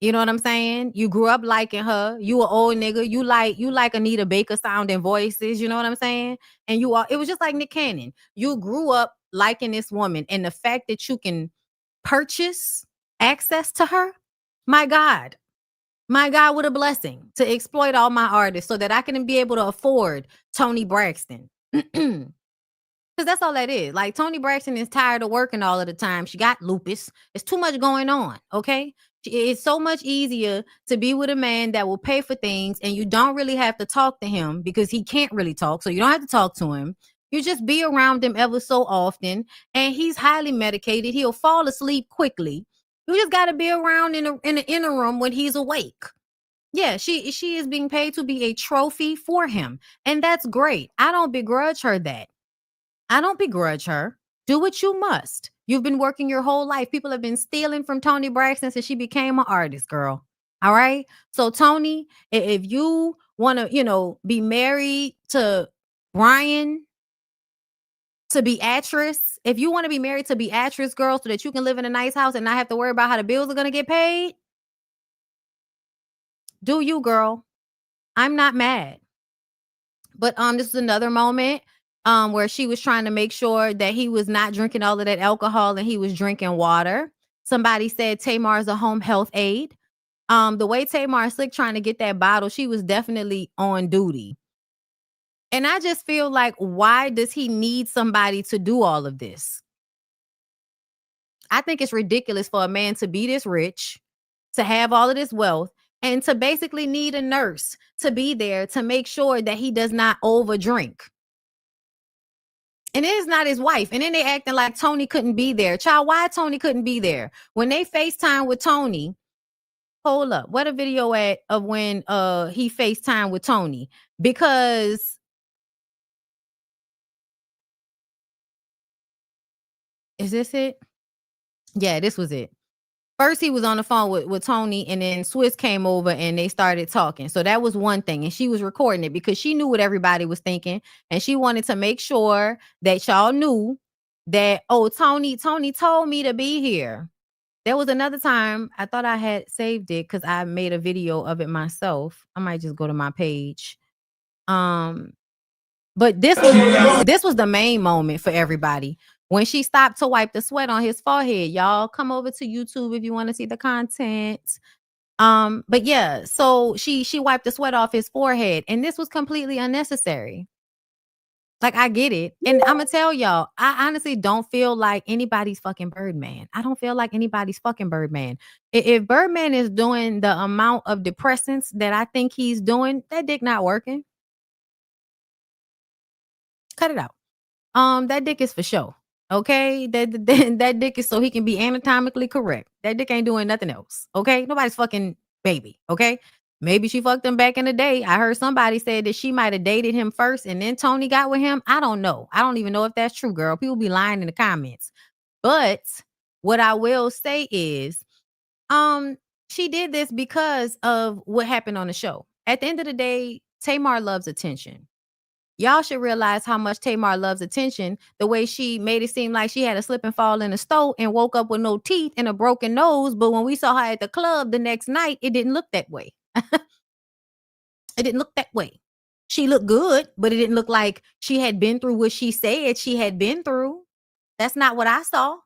You know what I'm saying? You grew up liking her. You an old nigga. You like Anita Baker sounding voices. You know what I'm saying? And it was just like Nick Cannon. You grew up liking this woman, and the fact that you can purchase access to her, my God, what a blessing to exploit all my artists so that I can be able to afford Toni Braxton. Because that's all that is. Like, Toni Braxton is tired of working all of the time. She got lupus. It's too much going on, okay? It's so much easier to be with a man that will pay for things, and you don't really have to talk to him because he can't really talk, so you don't have to talk to him. You just be around him ever so often, and he's highly medicated. He'll fall asleep quickly. You just got to be around in the interim when he's awake. Yeah, she is being paid to be a trophy for him, and that's great. I don't begrudge her that. I don't begrudge her. Do what you must. You've been working your whole life. People have been stealing from Toni Braxton since she became an artist, girl. All right? So, Toni, if you want to, be married to Brian, to Beatrice, if you want to be married to Beatrice, girl, so that you can live in a nice house and not have to worry about how the bills are going to get paid, do you, girl. I'm not mad. But this is another moment where she was trying to make sure that he was not drinking all of that alcohol and he was drinking water. Somebody said Tamar is a home health aide. The way Tamar Slick trying to get that bottle, she was definitely on duty. And I just feel like, why does he need somebody to do all of this? I think it's ridiculous for a man to be this rich, to have all of this wealth, and to basically need a nurse to be there to make sure that he does not overdrink. And it is not his wife. And then they acting like Toni couldn't be there. Child, why Toni couldn't be there? When they FaceTime with Toni, hold up. What a video of when he FaceTime with Toni. Because is this it? Yeah, this was it. First, he was on the phone with Toni, and then Swiss came over and they started talking. So that was one thing. And she was recording it because she knew what everybody was thinking. And she wanted to make sure that y'all knew that, oh, Toni told me to be here. There was another time I thought I had saved it because I made a video of it myself. I might just go to my page. But this was the main moment for everybody. When she stopped to wipe the sweat on his forehead. Y'all come over to YouTube if you want to see the content. But yeah, so she wiped the sweat off his forehead, and this was completely unnecessary. Like, I get it. And I'm gonna tell y'all, I honestly don't feel like anybody's fucking Birdman. I don't feel like anybody's fucking Birdman. If Birdman is doing the amount of depressants that I think he's doing, that dick not working. Cut it out. That dick is for show. Okay, that dick is so he can be anatomically correct. That dick ain't doing nothing else. Okay, nobody's fucking baby. Okay, maybe she fucked him back in the day. I heard somebody say that she might have dated him first and then Toni got with him. I don't know. I don't even know if that's true, girl. People be lying in the comments. But what I will say is, she did this because of what happened on the show. At the end of the day, Tamar loves attention. Y'all should realize how much Tamar loves attention. The way she made it seem like she had a slip and fall in the stove and woke up with no teeth and a broken nose. But when we saw her at the club the next night, it didn't look that way. It didn't look that way. She looked good, but it didn't look like she had been through what she said she had been through. That's not what I saw.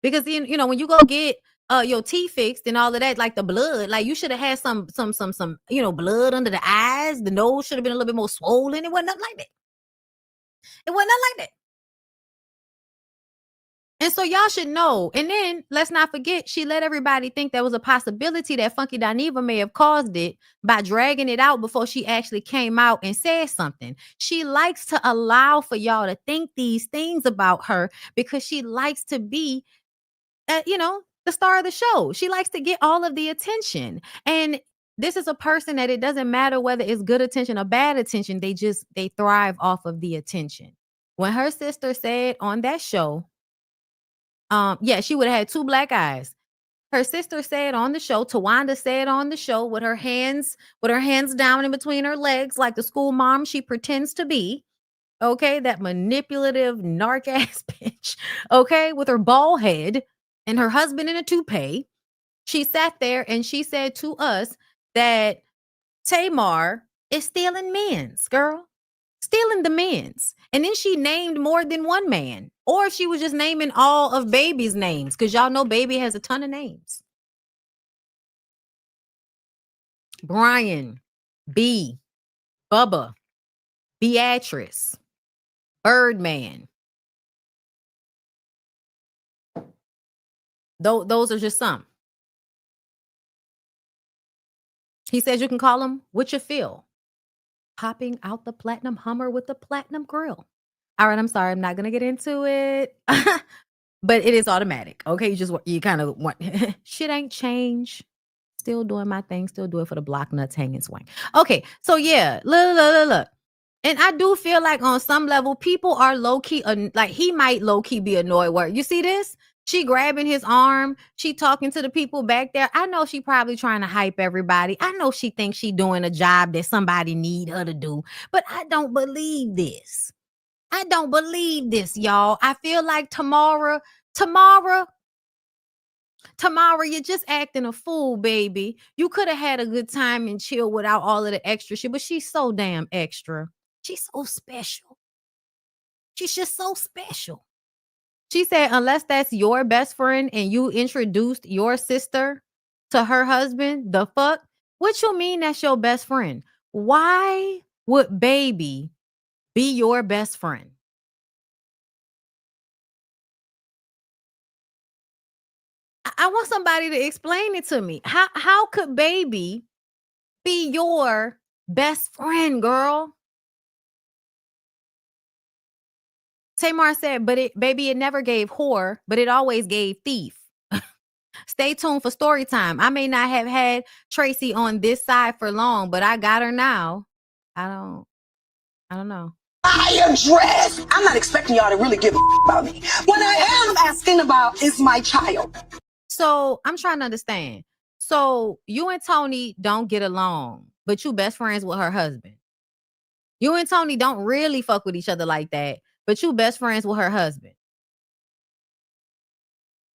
Because then, you know, when you go get your teeth fixed and all of that, like the blood, like you should have had some, you know, blood under the eyes. The nose should have been a little bit more swollen. It wasn't nothing like that. It wasn't nothing like that. And so y'all should know. And then let's not forget, she let everybody think there was a possibility that Funky Dineva may have caused it by dragging it out before she actually came out and said something. She likes to allow for y'all to think these things about her because she likes to be, you know, the star of the show. She likes to get all of the attention. And this is a person that it doesn't matter whether it's good attention or bad attention. They thrive off of the attention. When her sister said on that show, yeah, she would have had 2 black eyes. Her sister said on the show, Tawanda said on the show with her hands down in between her legs, like the school mom she pretends to be. Okay, that manipulative narc ass bitch. Okay, with her bald head and her husband in a toupee. She sat there and she said to us that Tamar is stealing men's, girl. Stealing the men's. And then she named more than one man. Or she was just naming all of Baby's names. Because y'all know Baby has a ton of names. Brian, B, Bubba, Beatrice, Birdman. Those are just some. He says you can call him what you feel. Popping out the platinum Hummer with the platinum grill. All right, I'm sorry. I'm not going to get into it. But it is automatic. Okay, you kind of want shit ain't changed. Still doing my thing. Still do it for the block nuts hanging swing. Okay, so yeah, look. And I do feel like on some level, people are low-key, like he might low-key be annoyed where, you see this? She grabbing his arm. She talking to the people back there. I know she probably trying to hype everybody. I know she thinks she doing a job that somebody need her to do. But I don't believe this. I don't believe this, y'all. I feel like Tamara, you're just acting a fool, baby. You could have had a good time and chill without all of the extra shit, but she's so damn extra. She's so special. She's just so special. She said, unless that's your best friend and you introduced your sister to her husband, the fuck? What you mean that's your best friend? Why would Baby be your best friend? I want somebody to explain it to me. How could Baby be your best friend, girl? Tamar said, baby, it never gave whore, but it always gave thief. Stay tuned for story time. I may not have had Tracy on this side for long, but I got her now. I don't know. I address. I'm not expecting y'all to really give a about me. What I am asking about is my child. So I'm trying to understand. So you and Tony don't get along, but you best friends with her husband. You and Tony don't really fuck with each other like that, but you best friends with her husband.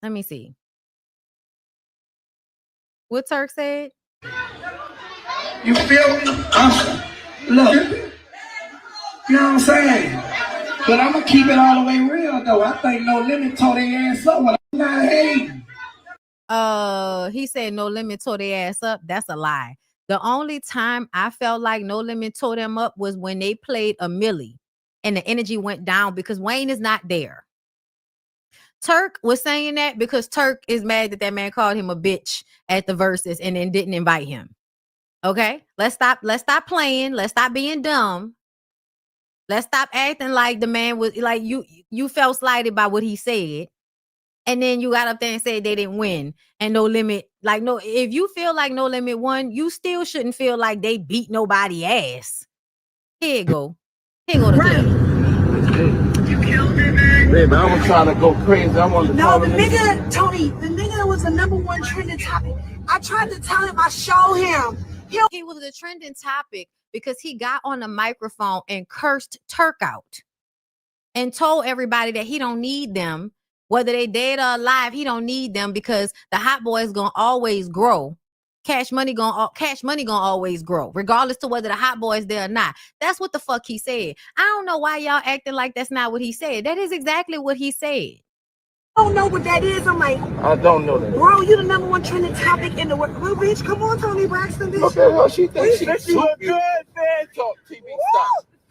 Let me see. What Turk said? You feel me? Look, you know what I'm saying? But I'm gonna keep it all the way real though. I think No Limit tore their ass up when I'm not hating. He said No Limit tore their ass up. That's a lie. The only time I felt like No Limit tore them up was when they played a Millie and the energy went down because Wayne is not there. Turk was saying that because Turk is mad that man called him a bitch at the Verzuz and then didn't invite him. Okay, let's stop playing. Let's stop being dumb. Let's stop acting like the man was like you felt slighted by what he said. And then you got up there and said they didn't win. And No Limit, like, no, if you feel like No Limit won, you still shouldn't feel like they beat nobody ass. Here you go. Here you go to clip. You killed it, man. Baby, I was trying to go crazy. I wanted to No, call the him. nigga, Tony, the nigga was the #1 trending topic. I tried to tell him, I showed him. He was the trending topic because he got on the microphone and cursed Turk out and told everybody that he don't need them. Whether they dead or alive, he don't need them because the hot boy is going to always grow. cash money gonna always grow, regardless to whether the hot boy's there or not. That's what the fuck he said. I don't know why y'all acting like that's not what he said. That is exactly what he said. I don't know what that is. I'm like, I don't know that. bro, you the number one trending topic in the world. Well, bitch, come on, Tony Braxton, bitch. Okay, well, she thinks She she's super good, man. Talk TV,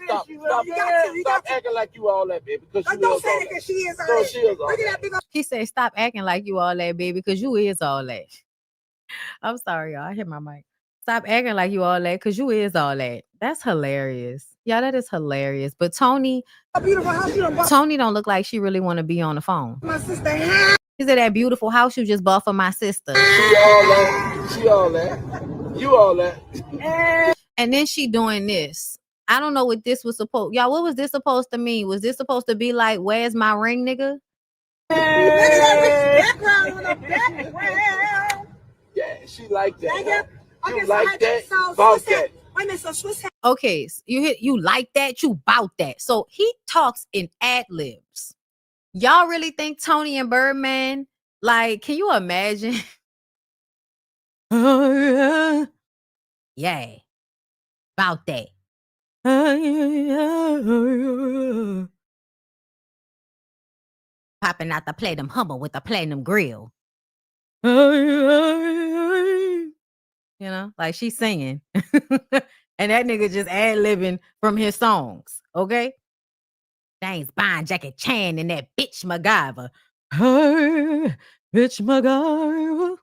stop acting like you all that, baby. Because you Don't is say all that, that. because she is all No, that. she is all Look at that. that big old. He said, stop acting like you all that, baby, because you is all that. I'm sorry, y'all. I hit my mic. Stop acting like you all that, because you is all that. That's hilarious. Yeah, that is hilarious. But Tony Beautiful house you done bought don't look like she really want to be on the phone. my sister. Is it that beautiful house you just bought for my sister? She all that. She all that. You all that. And then she doing this. I don't know what this was supposed. Y'all, what was this supposed to mean? Was this supposed to be like, where's my ring, nigga? Look at that background on the background. Yeah, she like that. Okay, You so like that? So About Swiss that. Wait a minute, so Swiss had Okay, so you like that, you bout that. So he talks in ad libs. Y'all really think Tony and Birdman, like, can you imagine? Yeah, about that. Popping out the platinum Hummer with the platinum grill. You know, like she's singing. And that nigga just ad-libbing from his songs, okay? Thanks, buying Jackie Chan and that bitch MacGyver. Hey, bitch MacGyver.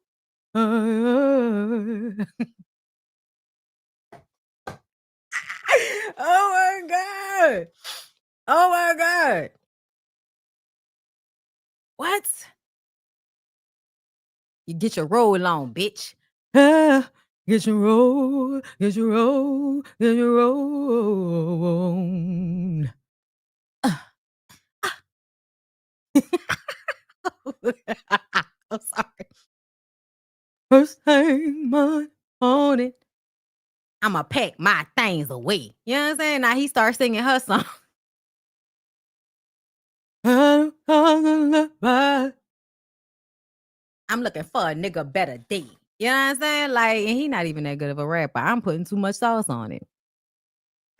Oh my God. Oh my God. What? You get your roll on, bitch. Get your roll, get your roll, get your roll on. I'm sorry. First thing on it, I'ma pack my things away. You know what I'm saying? Now he starts singing her song. I'm looking for a nigga better day. You know what I'm saying? Like, and he not even that good of a rapper. I'm putting too much sauce on it.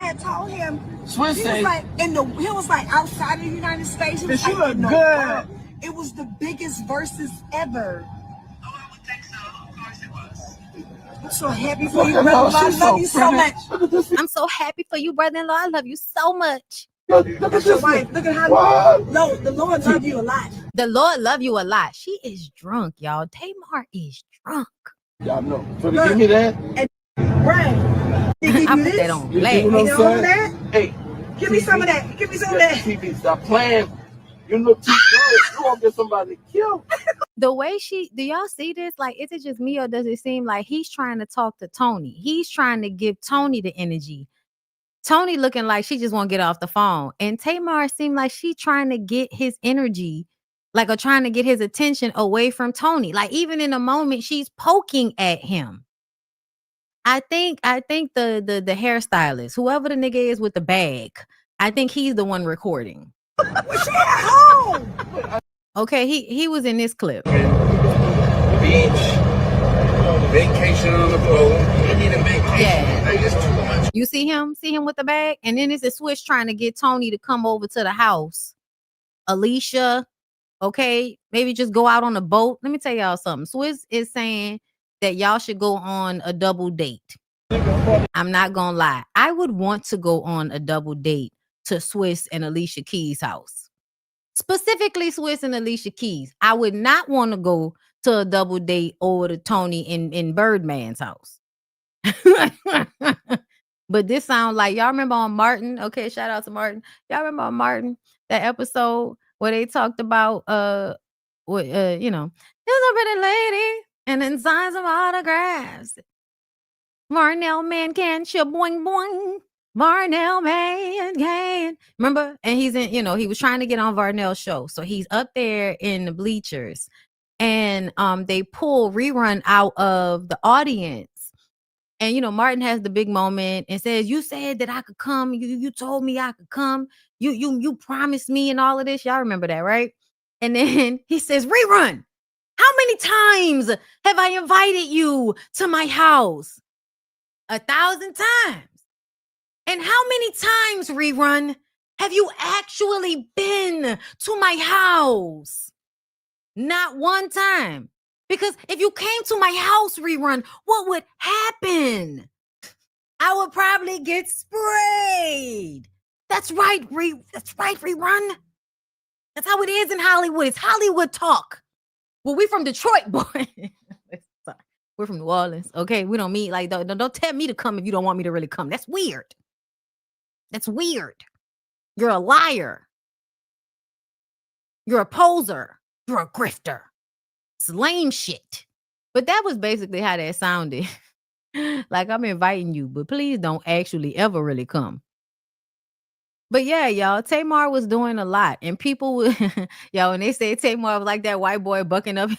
I told him Swiss he say, was like outside of the United States. He was But you like look in the good. world. It was the biggest versus ever. Oh, I would think so. Of course it was. I'm so happy for you, Look at brother. her, I she's love so you so pretty. much. Look at this. I'm so happy for you, brother-in-law. I love you so much. Look at That's your this. wife. Look at how What? the Lord love you a lot. The Lord love you a lot. She is drunk, y'all. Tamar is drunk. Y'all know. So to give me that, Right. They give I you put this. that on you black. know what You I'm know saying? that? Hey, Give me some of that. Give me some of that. TV, stop playing. You look too good. You won't get somebody killed. The way do y'all see this? Like, is it just me or does it seem like he's trying to talk to Tony? He's trying to give Tony the energy. Tony looking like she just want to get off the phone. And Tamar seemed like she trying to get his energy, like, or trying to get his attention away from Tony. Like, even in a moment, she's poking at him. I think the hairstylist, whoever the nigga is with the bag, I think he's the one recording. What's your home? Okay, he was in this clip. Beach, vacation on the boat. You need a vacation. Yeah. Like, it's too much. You see him with the bag? And then it's a switch trying to get Tony to come over to the house. Alicia, okay, maybe just go out on a boat. Let me tell y'all something. Swizz is saying that y'all should go on a double date. I'm not gonna lie. I would want to go on a double date to Swizz and Alicia Keys' house. Specifically Swizz and Alicia Keys. I would not want to go to a double date over to Tony in Birdman's house. But this sounds like, y'all remember on Martin? Okay, shout out to Martin. Y'all remember on Martin, that episode where they talked about you know, there's a pretty lady and then sign some autographs. Varnell man can boing boing. Varnell man can. Remember? And he's in, you know, he was trying to get on Varnell's show. So he's up there in the bleachers. And they pull Rerun out of the audience. And, you know, Martin has the big moment and says, you said that I could come. You told me I could come. You promised me and all of this. Y'all remember that, right? And then he says, Rerun. How many times have I invited you to my house? 1,000 times. And how many times, Rerun, have you actually been to my house? Not one time. Because if you came to my house, Rerun, what would happen? I would probably get sprayed. That's right, Rerun. That's how it is in Hollywood. It's Hollywood talk. Well, we from Detroit, boy. We're from New Orleans. Okay, we don't mean like don't tell me to come if you don't want me to really come. That's weird. That's weird. You're a liar. You're a poser. You're a grifter. It's lame shit. But that was basically how that sounded. Like, I'm inviting you, but please don't actually ever really come. But yeah, y'all, Tamar was doing a lot. And people would, y'all, when they say Tamar was like that white boy bucking up.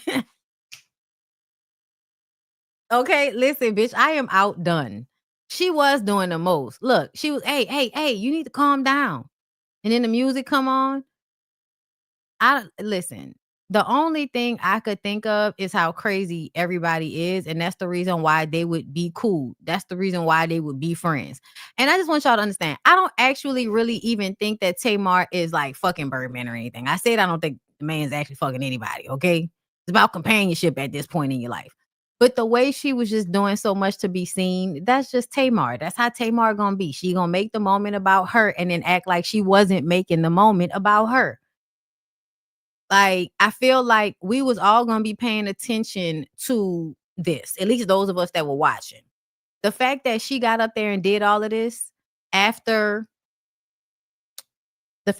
Okay, listen, bitch, I am outdone. She was doing the most. Look, she was, hey, you need to calm down. And then the music come on. Listen, the only thing I could think of is how crazy everybody is. And that's the reason why they would be cool. That's the reason why they would be friends. And I just want y'all to understand, I don't actually really even think that Tamar is like fucking Birdman or anything. I said I don't think the man's actually fucking anybody, okay? It's about companionship at this point in your life. But the way she was just doing so much to be seen, that's just Tamar. That's how Tamar gonna be. She gonna make the moment about her and then act like she wasn't making the moment about her. Like, I feel like we was all gonna be paying attention to this, at least those of us that were watching. The fact that she got up there and did all of this after what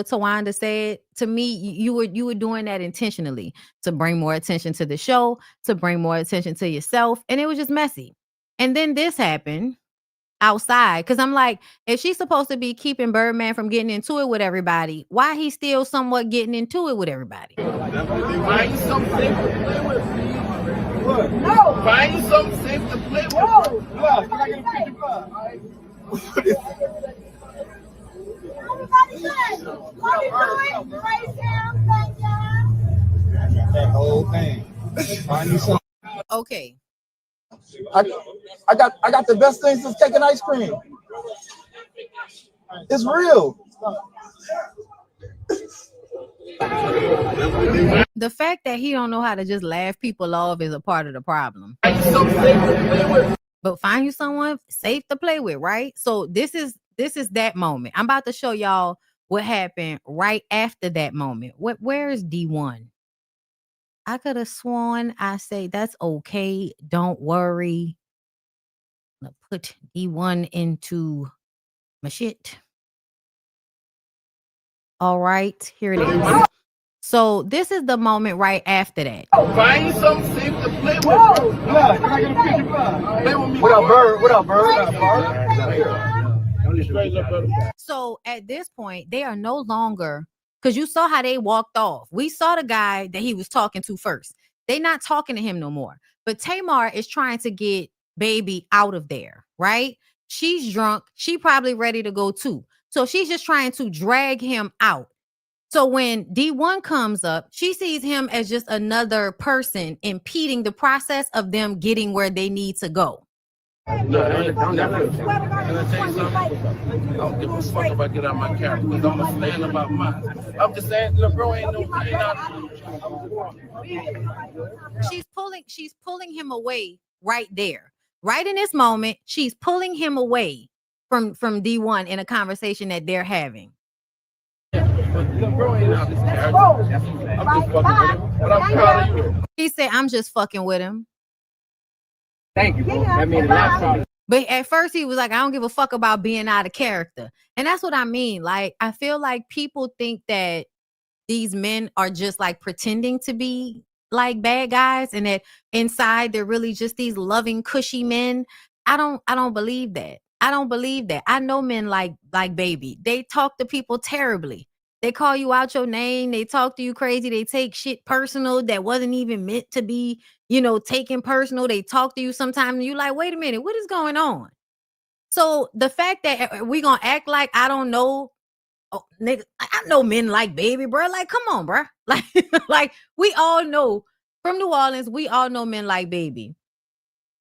Tawanda said, to me, you were doing that intentionally to bring more attention to the show, to bring more attention to yourself, and it was just messy. And then this happened outside, because I'm like, if she's supposed to be keeping Birdman from getting into it with everybody, why he still somewhat getting into it with everybody? Find something safe to play with. No. Find something safe to play with. No. Look, I get a picture of that whole thing. Find you something. Okay. I got the best thing since cake and ice cream. It's real. The fact that he don't know how to just laugh people off is a part of the problem. But find you someone safe to play with, right? So this is that moment. I'm about to show y'all what happened right after that moment. Where is D1? I could have sworn I say that's okay. Don't worry. I'm gonna put D1 into my shit. All right, here it is. So this is the moment right after that. Find something safe to play with. Look, I get a picture of. Play with me. What up, Bird? What up, Bird? So at this point, they are no longer, because you saw how they walked off. We saw the guy that he was talking to first. They're not talking to him no more. But Tamar is trying to get baby out of there, right? She's drunk. She probably ready to go too. So she's just trying to drag him out. So when D1 comes up, she sees him as just another person impeding the process of them getting where they need to go. No, I don't give a fuck if I get out my character, because I'm gonna stand about mine. I'm just saying, look, bro, ain't no. She's pulling him away right there. Right in this moment, she's pulling him away from D1 in a conversation that they're having. He said, I'm just fucking with him. Thank you, bro. That made a lot. But at first he was like, I don't give a fuck about being out of character. And that's what I mean. Like, I feel like people think that these men are just like pretending to be like bad guys, and that inside they're really just these loving, cushy men. I don't believe that. I don't believe that. I know men like baby. They talk to people terribly. They call you out your name. They talk to you crazy. They take shit personal that wasn't even meant to be, taken personal. They talk to you sometimes and you're like, wait a minute, what is going on? So the fact that we're going to act like I don't know Oh, nigga, I know men like baby, bro. Like, come on, bro. Like, like we all know from New Orleans, we all know men like baby.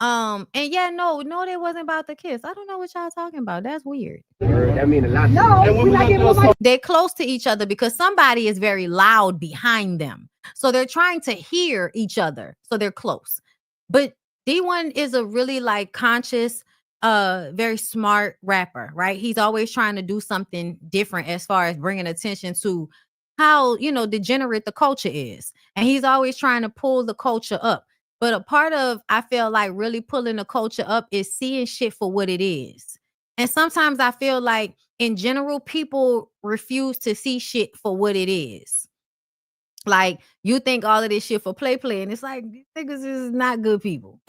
And yeah, no, they wasn't about the kiss. I don't know what y'all talking about. That's weird. That mean a lot. No, They're close to each other because somebody is very loud behind them. So they're trying to hear each other. So they're close. But D1 is a really like conscious, very smart rapper, right? He's always trying to do something different as far as bringing attention to how, degenerate the culture is. And he's always trying to pull the culture up. But a part of, I feel like really pulling the culture up is seeing shit for what it is. And sometimes I feel like in general, people refuse to see shit for what it is. Like you think all of this shit for play, and it's like these niggas is not good people.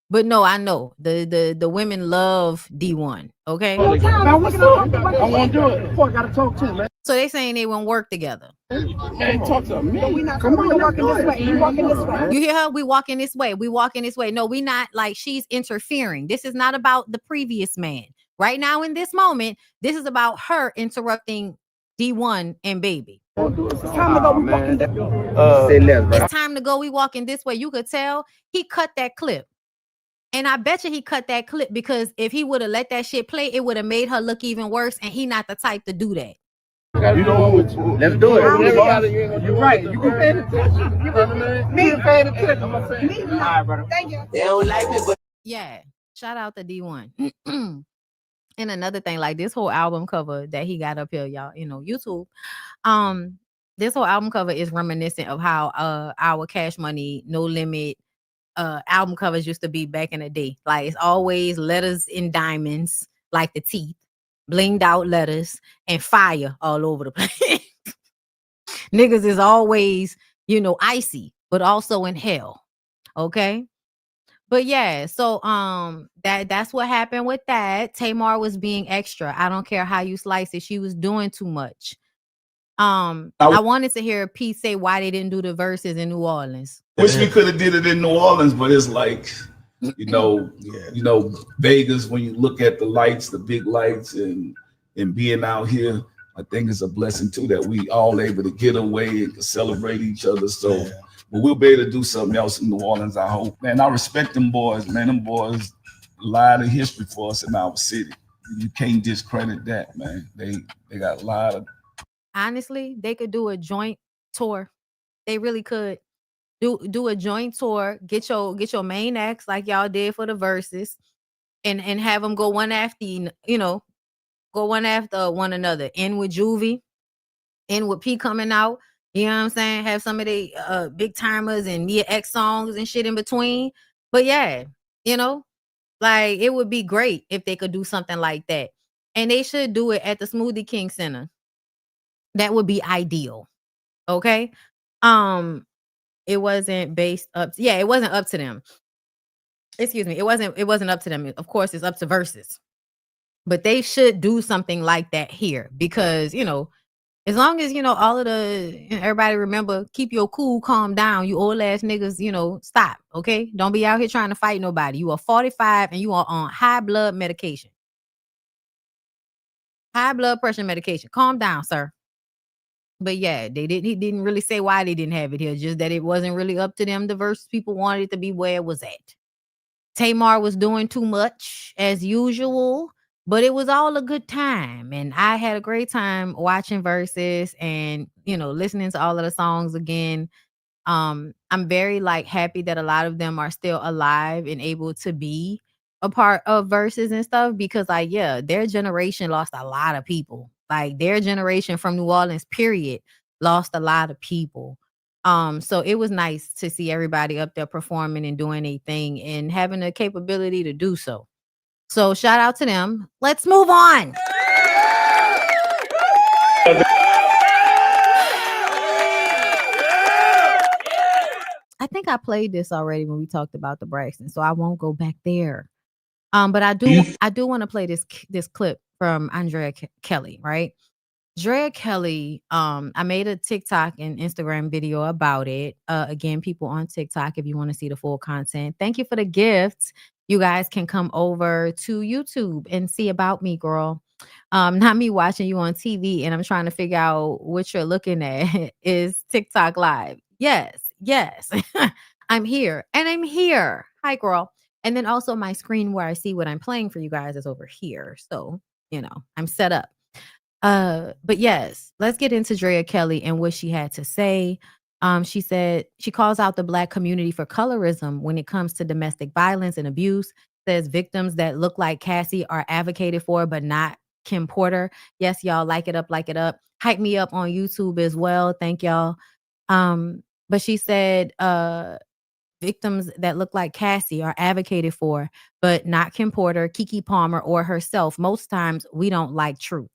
But no, I know the women love D1. Okay, I want to do it. Before I gotta talk to him, man. so they saying they won't work together. Man, talk to me. Come on, you're walking this way. You walking this way. You hear her? We walking this way. We walking this way. No, we not like she's interfering. This is not about the previous man. Right now, in this moment, this is about her interrupting D1 and baby. It's time to go. We walking this way. It's time to go. We walking this way. You could tell he cut that clip. And I bet you he cut that clip because if he would have let that shit play, it would have made her look even worse. And he not the type to do that. You know what? Let's do it. You're right. You can pay attention. You can pay attention. All right, brother. Thank you. They don't like me, but yeah. Shout out to D1. And another thing, like this whole album cover that he got up here, y'all, YouTube. This whole album cover is reminiscent of how our Cash Money, No Limit album covers used to be back in the day. Like it's always letters in diamonds, like the teeth, blinged out letters, and fire all over the place. Niggas is always, icy, but also in hell. Okay. But yeah, so that's what happened with that. Tamar was being extra. I don't care how you slice it. She was doing too much. I wanted to hear Pete say why they didn't do the verses in New Orleans. Wish we could have did it in New Orleans, but it's like, Vegas, when you look at the lights, the big lights and being out here, I think it's a blessing too that we all able to get away and celebrate each other. So but we'll be able to do something else in New Orleans, I hope. Man, I respect them boys, man. Them boys, a lot of history for us in our city. You can't discredit that, man. They got a lot of. Honestly, they could do a joint tour. They really could do a joint tour. Get your main acts like y'all did for the verses, and have them go one after go one after one another. End with Juvie, end with P coming out. You know what I'm saying? Have some of the big timers and Mia X songs and shit in between. But yeah, like it would be great if they could do something like that. And they should do it at the Smoothie King Center. That would be ideal. Okay. It wasn't based up. It wasn't up to them. Excuse me. It wasn't up to them. Of course, it's up to Verzuz. But they should do something like that here because, as long as, all of everybody remember, keep your cool, calm down. You old ass niggas, stop. Okay. Don't be out here trying to fight nobody. You are 45 and you are on high blood medication. High blood pressure medication. Calm down, sir. But yeah, he didn't really say why they didn't have it here, just that it wasn't really up to them. The Verzuz people wanted it to be where it was at. Tamar was doing too much as usual, but it was all a good time. And I had a great time watching Verzuz and, listening to all of the songs again. I'm very happy that a lot of them are still alive and able to be a part of Verzuz and stuff because their generation lost a lot of people. Like their generation from New Orleans, period, lost a lot of people. So it was nice to see everybody up there performing and doing a thing and having the capability to do so. So shout out to them. Let's move on. I think I played this already when we talked about the Braxton, so I won't go back there. But I do want to play this clip from Andrea Kelly, right? Andrea Kelly, I made a TikTok and Instagram video about it. Again, people on TikTok, if you want to see the full content, thank you for the gifts. You guys can come over to YouTube and see About Me, girl. Not me watching you on TV and I'm trying to figure out what you're looking at is TikTok live. Yes. I'm here and I'm here. Hi, girl. And then also my screen where I see what I'm playing for you guys is over here. So, I'm set up. But yes, let's get into Drea Kelly and what she had to say. She said she calls out the Black community for colorism when it comes to domestic violence and abuse. Says victims that look like Cassie are advocated for, but not Kim Porter. Yes, y'all, like it up, like it up. Hype me up on YouTube as well. Thank y'all. But she said victims that look like Cassie are advocated for, but not Kim Porter, Keke Palmer, or herself. Most times we don't like truth.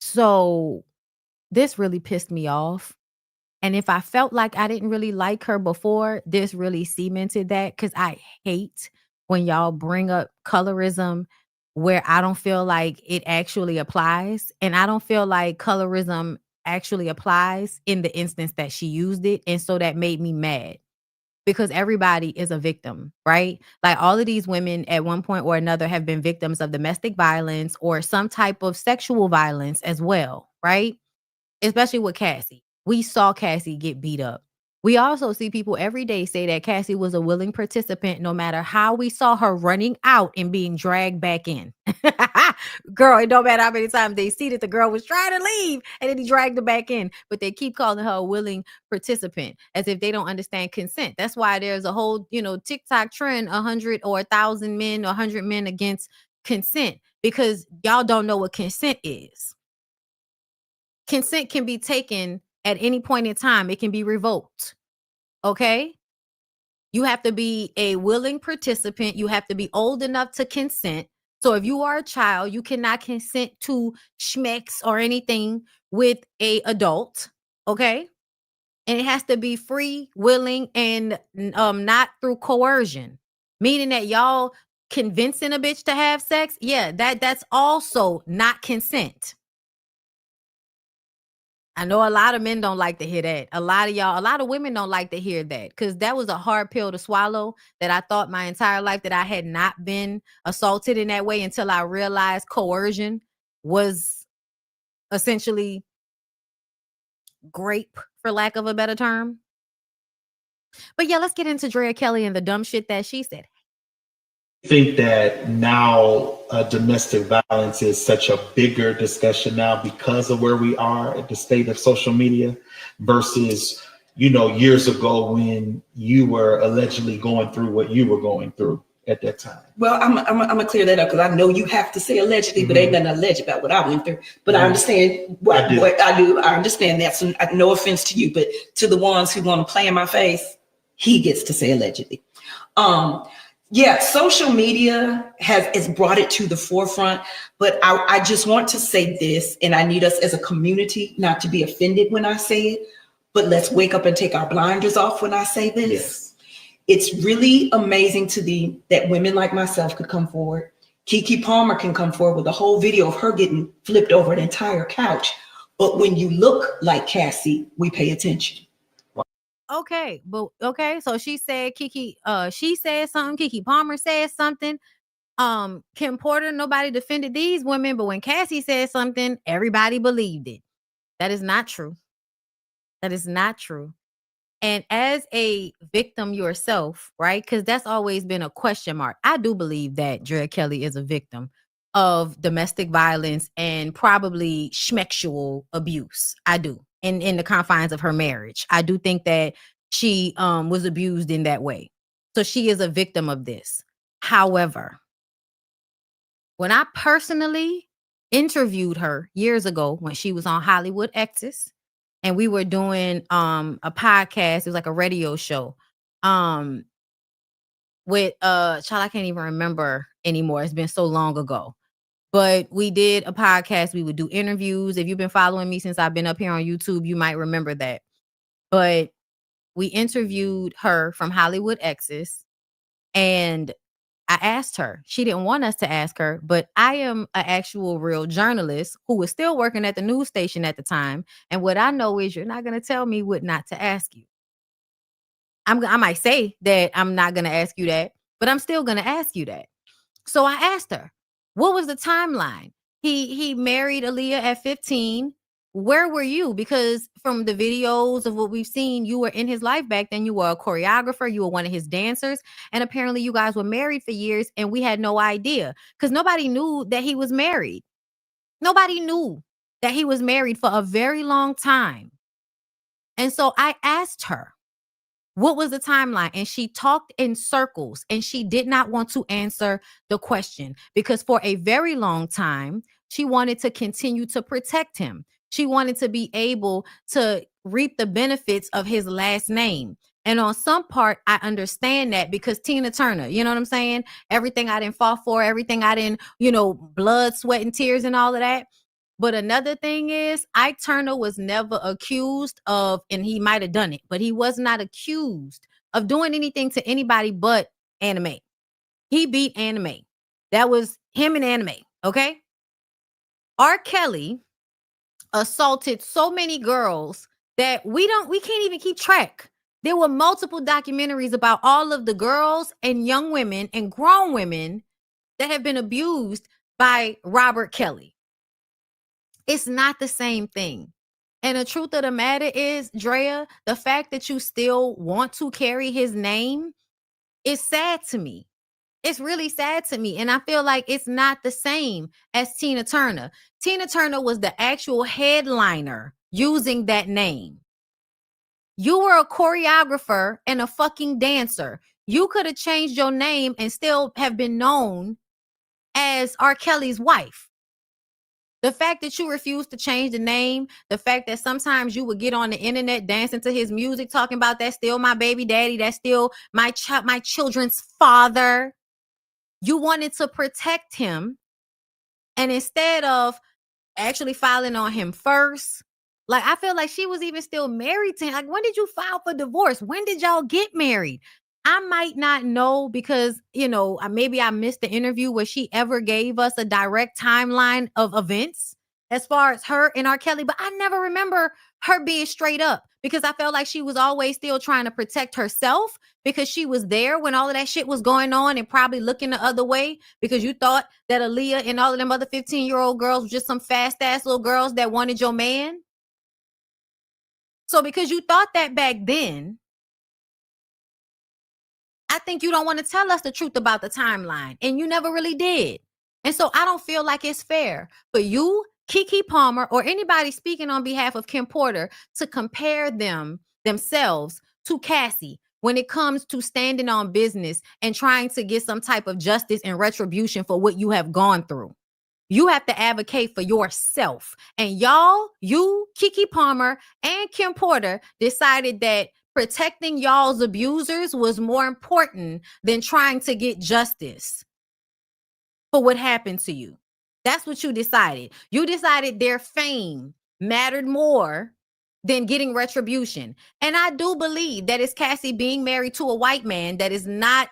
So this really pissed me off. And if I felt like I didn't really like her before, this really cemented that, because I hate when y'all bring up colorism where I don't feel like it actually applies. And I don't feel like colorism actually applies in the instance that she used it. And so that made me mad, because everybody is a victim, right? Like all of these women at one point or another have been victims of domestic violence or some type of sexual violence as well, right? Especially with Cassie. We saw Cassie get beat up. We also see people every day say that Cassie was a willing participant, no matter how we saw her running out and being dragged back in. Girl, it don't matter how many times they see that the girl was trying to leave and then he dragged her back in, but they keep calling her a willing participant as if they don't understand consent. That's why there's a whole, TikTok trend, 100 or 1,000 men or 100 men against consent, because y'all don't know what consent is. Consent can be taken at any point in time. It can be revoked. Okay? You have to be a willing participant. You have to be old enough to consent. So if you are a child, you cannot consent to schmecks or anything with a adult. Okay? And it has to be free, willing, and not through coercion. Meaning that y'all convincing a bitch to have sex, yeah, that's also not consent. I know a lot of men don't like to hear that. A lot of women don't like to hear that, because that was a hard pill to swallow, that I thought my entire life that I had not been assaulted in that way until I realized coercion was essentially grape, for lack of a better term. But yeah, let's get into Drea Kelly and the dumb shit that she said. I think that now domestic violence is such a bigger discussion now because of where we are at the state of social media versus, years ago when you were allegedly going through what you were going through at that time. Well, I'm gonna clear that up, because I know you have to say allegedly, but ain't nothing alleged about what I went through. But I understand what I do. I understand that. So no offense to you, but to the ones who want to play in my face, he gets to say allegedly. Yeah, social media has brought it to the forefront, but I just want to say this, and I need us as a community not to be offended when I say it, but let's wake up and take our blinders off when I say this. Yes. It's really amazing that women like myself could come forward. Keke Palmer can come forward with a whole video of her getting flipped over an entire couch. But when you look like Cassie, we pay attention. Okay, so she said she said something, Keke Palmer said something. Kim Porter, nobody defended these women, but when Cassie said something, everybody believed it. That is not true. That is not true. And as a victim yourself, right? Because that's always been a question mark. I do believe that Drea Kelly is a victim of domestic violence and probably schmexual abuse. I do. In the confines of her marriage. I do think that she was abused in that way. So she is a victim of this. However, when I personally interviewed her years ago when she was on Hollywood Exes, and we were doing a podcast, it was like a radio show with child, I can't even remember anymore. It's been so long ago. But we did a podcast. We would do interviews. If you've been following me since I've been up here on YouTube, you might remember that. But we interviewed her from Hollywood Exes, and I asked her. She didn't want us to ask her, but I am an actual real journalist who was still working at the news station at the time. And what I know is you're not going to tell me what not to ask you. I might say that I'm not going to ask you that, but I'm still going to ask you that. So I asked her, What was the timeline? He married Aaliyah at 15. Where were you? Because from the videos of what we've seen, you were in his life back then. You were a choreographer. You were one of his dancers. And apparently you guys were married for years and we had no idea because nobody knew that he was married. Nobody knew that he was married for a very long time. And so I asked her, what was the timeline? And she talked in circles and she did not want to answer the question because for a very long time, she wanted to continue to protect him. She wanted to be able to reap the benefits of his last name. And on some part, I understand that because Tina Turner, you know what I'm saying? Everything I didn't fall for, everything I didn't, blood, sweat, and tears and all of that. But another thing is, Ike Turner was never accused of, and he might have done it, but he was not accused of doing anything to anybody but anime. He beat anime. That was him and anime, okay? R. Kelly assaulted so many girls that we can't even keep track. There were multiple documentaries about all of the girls and young women and grown women that have been abused by Robert Kelly. It's not the same thing. And the truth of the matter is, Drea, the fact that you still want to carry his name is sad to me. It's really sad to me. And I feel like it's not the same as Tina Turner. Tina Turner was the actual headliner using that name. You were a choreographer and a fucking dancer. You could have changed your name and still have been known as R. Kelly's wife. The fact that you refused to change the name, the fact that sometimes you would get on the internet dancing to his music, talking about that's still my baby daddy, that's still my children's father. You wanted to protect him. And instead of actually filing on him first, like I feel like she was even still married to him. Like, when did you file for divorce? When did y'all get married? I might not know because, maybe I missed the interview where she ever gave us a direct timeline of events as far as her and R. Kelly, but I never remember her being straight up because I felt like she was always still trying to protect herself because she was there when all of that shit was going on and probably looking the other way because you thought that Aaliyah and all of them other 15-year-old girls were just some fast-ass little girls that wanted your man. So because you thought that back then, I think you don't want to tell us the truth about the timeline, and you never really did. And so I don't feel like it's fair for you, Keke Palmer, or anybody speaking on behalf of Kim Porter to compare themselves to Cassie when it comes to standing on business and trying to get some type of justice and retribution for what you have gone through. You have to advocate for yourself. And you, Keke Palmer, and Kim Porter decided that protecting y'all's abusers was more important than trying to get justice for what happened to you. That's what you decided. You decided their fame mattered more than getting retribution. And I do believe that it's Cassie being married to a white man that is not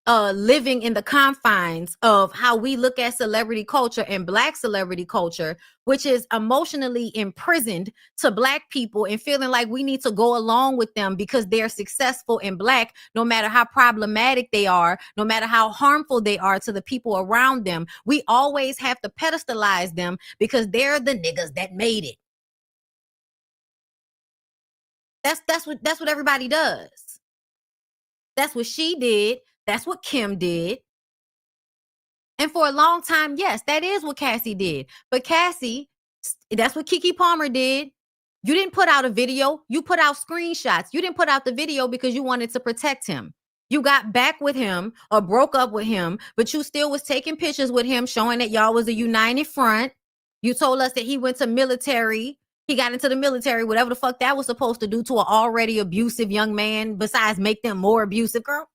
living in the confines of how we look at celebrity culture and Black celebrity culture, which is emotionally imprisoned to Black people and feeling like we need to go along with them because they're successful in Black, no matter how problematic they are, no matter how harmful they are to the people around them. We always have to pedestalize them because they're the niggas that made it. That's what everybody does. That's what she did. That's what Kim did. And for a long time, yes, that is what Cassie did. But Cassie, that's what Keke Palmer did. You didn't put out a video. You put out screenshots. You didn't put out the video because you wanted to protect him. You got back with him or broke up with him, but you still was taking pictures with him showing that y'all was a united front. You told us that he went to military. He got into the military, whatever the fuck that was supposed to do to an already abusive young man besides make them more abusive, girl.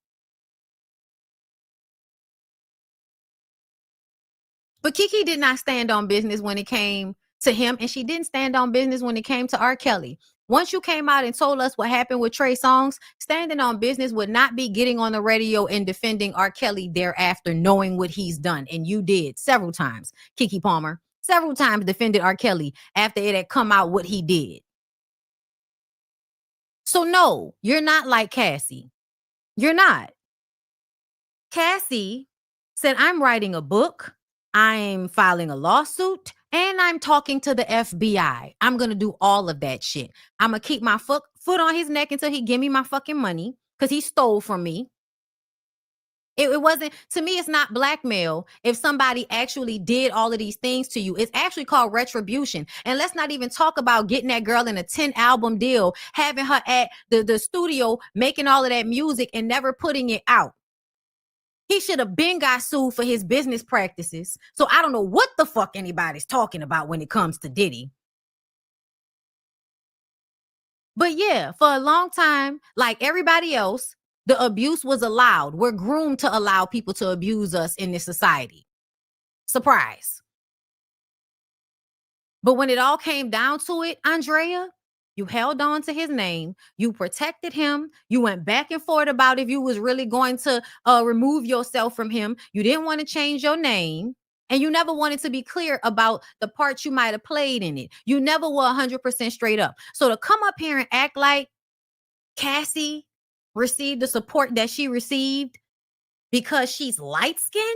But Keke did not stand on business when it came to him, and she didn't stand on business when it came to R. Kelly. Once you came out and told us what happened with Trey Songz, standing on business would not be getting on the radio and defending R. Kelly thereafter, knowing what he's done. And you did several times, Keke Palmer, several times defended R. Kelly after it had come out what he did. So no, you're not like Cassie. You're not. Cassie said, I'm writing a book. I'm filing a lawsuit, and I'm talking to the FBI. I'm going to do all of that shit. I'm going to keep my foot on his neck until he give me my fucking money because he stole from me. It wasn't, to me, it's not blackmail if somebody actually did all of these things to you. It's actually called retribution. And let's not even talk about getting that girl in a 10-album deal, having her at the studio, making all of that music and never putting it out. He should have been got sued for his business practices. So I don't know what the fuck anybody's talking about when it comes to Diddy. But yeah, for a long time, like everybody else, the abuse was allowed. We're groomed to allow people to abuse us in this society. Surprise. But when it all came down to it, Andrea, you held on to his name. You protected him. You went back and forth about if you was really going to remove yourself from him. You didn't want to change your name. And you never wanted to be clear about the part you might have played in it. You never were 100% straight up. So to come up here and act like Cassie received the support that she received because she's light-skinned,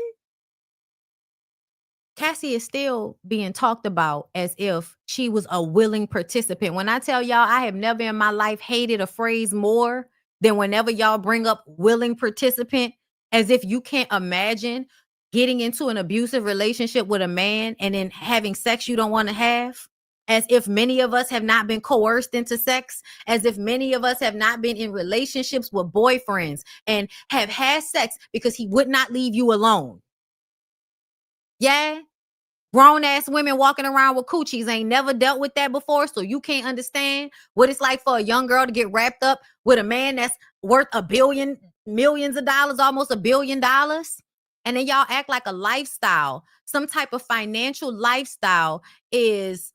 Cassie is still being talked about as if she was a willing participant. When I tell y'all, I have never in my life hated a phrase more than whenever y'all bring up willing participant, as if you can't imagine getting into an abusive relationship with a man and then having sex you don't want to have. As if many of us have not been coerced into sex, as if many of us have not been in relationships with boyfriends and have had sex because he would not leave you alone. Yeah. Grown ass women walking around with coochies ain't never dealt with that before. So you can't understand what it's like for a young girl to get wrapped up with a man that's worth millions of dollars, almost $1 billion. And then y'all act like a lifestyle, some type of financial lifestyle is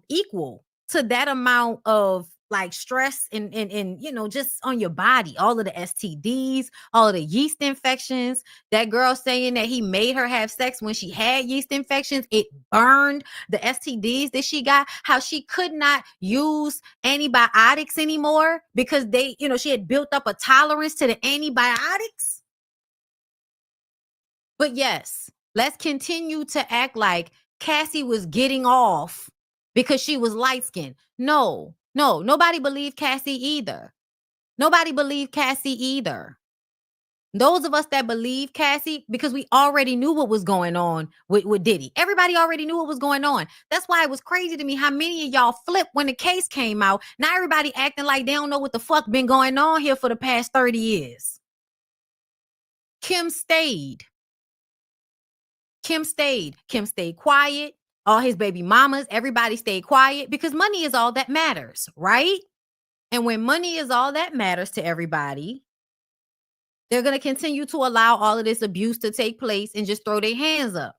equal to that amount of like stress and you know, just on your body, all of the STDs, all of the yeast infections. That girl saying that he made her have sex when she had yeast infections, it burned the STDs that she got, how she could not use antibiotics anymore because they, you know, she had built up a tolerance to the antibiotics. But yes, let's continue to act like Cassie was getting off because she was light-skinned. No, nobody believed Cassie either. Nobody believed Cassie either. Those of us that believe Cassie, because we already knew what was going on with Diddy. Everybody already knew what was going on. That's why it was crazy to me how many of y'all flipped when the case came out. Now everybody acting like they don't know what the fuck been going on here for the past 30 years. Kim stayed. Kim stayed quiet. All his baby mamas, everybody stayed quiet because money is all that matters, right? And when money is all that matters to everybody, they're going to continue to allow all of this abuse to take place and just throw their hands up.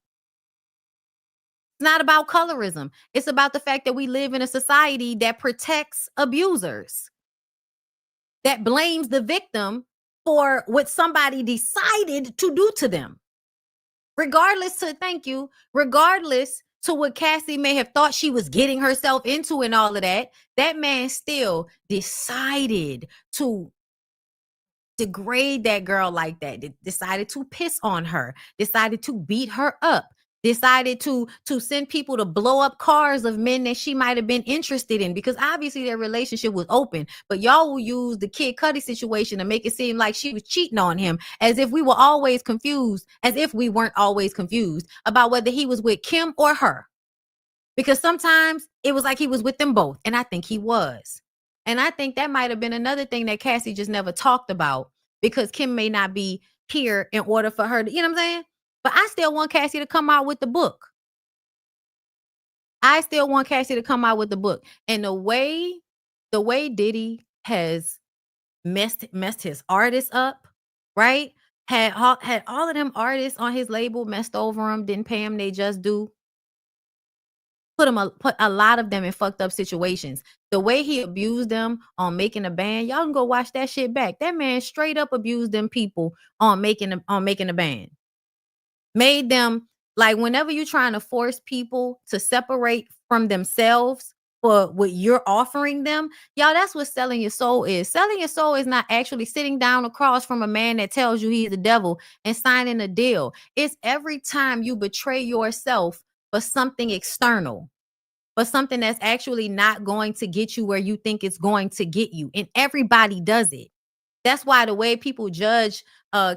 It's not about colorism. It's about the fact that we live in a society that protects abusers, that blames the victim for what somebody decided to do to them. Regardless to what Cassie may have thought she was getting herself into and all of that, that man still decided to degrade that girl like that, decided to piss on her, decided to beat her up, decided to send people to blow up cars of men that she might have been interested in, because obviously their relationship was open. But y'all will use the Kid Cudi situation to make it seem like she was cheating on him, as if we were always confused, as if we weren't always confused about whether he was with Kim or her. Because sometimes it was like he was with them both, and I think he was. And I think that might have been another thing that Cassie just never talked about, because Kim may not be here in order for her to, you know what I'm saying? But I still want Cassie to come out with the book. I still want Cassie to come out with the book. And the way Diddy has messed his artists up, right? Had all of them artists on his label messed over him, didn't pay him they just due. Put a lot of them in fucked up situations. The way he abused them on making a band, y'all can go watch that shit back. That man straight up abused them people on making a band. Made them, like, whenever you're trying to force people to separate from themselves for what you're offering them, y'all, that's what selling your soul is. Selling your soul is not actually sitting down across from a man that tells you he's the devil and signing a deal. It's every time you betray yourself for something external, but something that's actually not going to get you where you think it's going to get you. And everybody does it. That's why the way people judge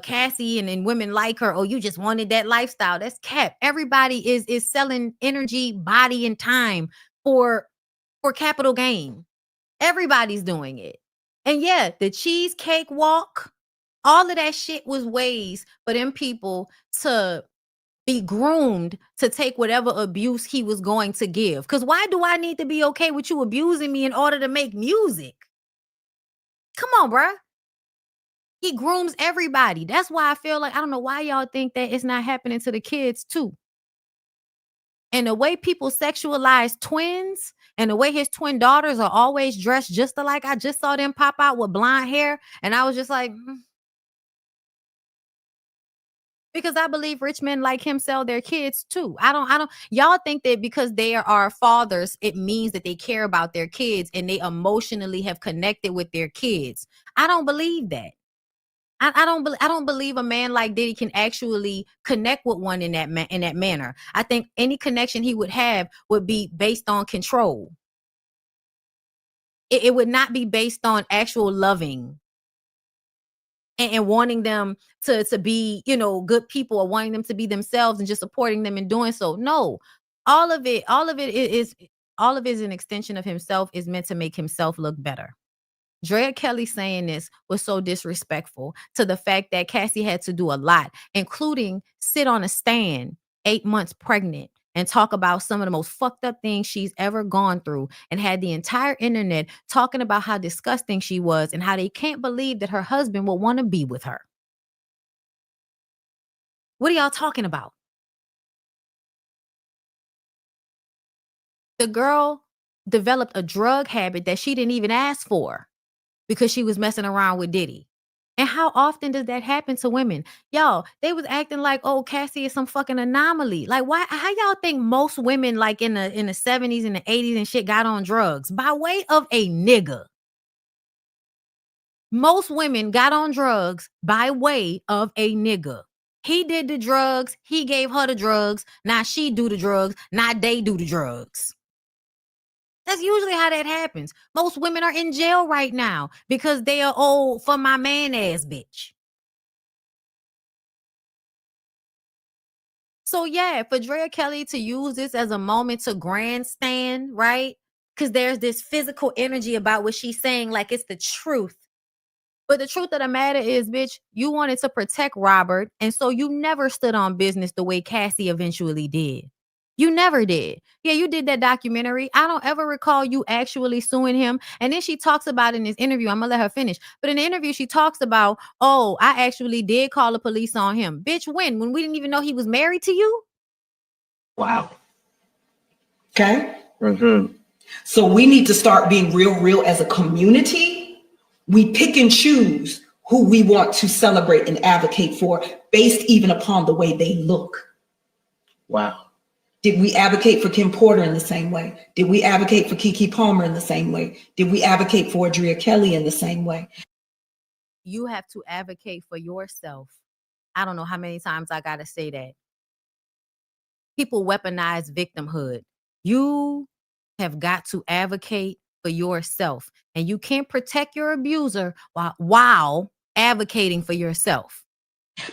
Cassie and women like her, oh, you just wanted that lifestyle. That's cap. Everybody is selling energy, body, and time for capital gain. Everybody's doing it. And yeah, the cheesecake walk, all of that shit was ways for them people to be groomed to take whatever abuse he was going to give. Because why do I need to be okay with you abusing me in order to make music? Come on, bruh. He grooms everybody. That's why I feel like, I don't know why y'all think that it's not happening to the kids too. And the way people sexualize twins and the way his twin daughters are always dressed just alike. I just saw them pop out with blonde hair. And I was just like, because I believe rich men like him sell their kids too. I don't, y'all think that because they are fathers, it means that they care about their kids and they emotionally have connected with their kids. I don't believe that. I don't believe a man like Diddy can actually connect with one in that manner. I think any connection he would have would be based on control. It would not be based on actual loving and wanting them to be, good people, or wanting them to be themselves and just supporting them in doing so. No, all of it is an extension of himself, is meant to make himself look better. Drea Kelly saying this was so disrespectful to the fact that Cassie had to do a lot, including sit on a stand 8 months pregnant and talk about some of the most fucked up things she's ever gone through, and had the entire internet talking about how disgusting she was and how they can't believe that her husband will want to be with her. What are y'all talking about? The girl developed a drug habit that she didn't even ask for, because she was messing around with Diddy. And how often does that happen to women? Y'all, they was acting like, oh, Cassie is some fucking anomaly. Like, why? How y'all think most women, like in the 70s and the 80s and shit, got on drugs? By way of a nigga. Most women got on drugs by way of a nigga. He did the drugs. He gave her the drugs. Now she do the drugs. Now they do the drugs. That's usually how that happens. Most women are in jail right now because they are old for my man ass bitch. So yeah, for Drea Kelly to use this as a moment to grandstand, right? Because there's this physical energy about what she's saying, like it's the truth. But the truth of the matter is, bitch, you wanted to protect Robert, and so you never stood on business the way Cassie eventually did. You never did. Yeah, you did that documentary. I don't ever recall you actually suing him. And then she talks about in this interview, I'm going to let her finish. But in the interview, she talks about, oh, I actually did call the police on him. Bitch, when we didn't even know he was married to you? Wow. Okay. Mm-hmm. So we need to start being real as a community. We pick and choose who we want to celebrate and advocate for based even upon the way they look. Wow. Did we advocate for Kim Porter in the same way? Did we advocate for Keke Palmer in the same way? Did we advocate for Drea Kelly in the same way? You have to advocate for yourself. I don't know how many times I got to say that. People weaponize victimhood. You have got to advocate for yourself. And you can't protect your abuser while advocating for yourself.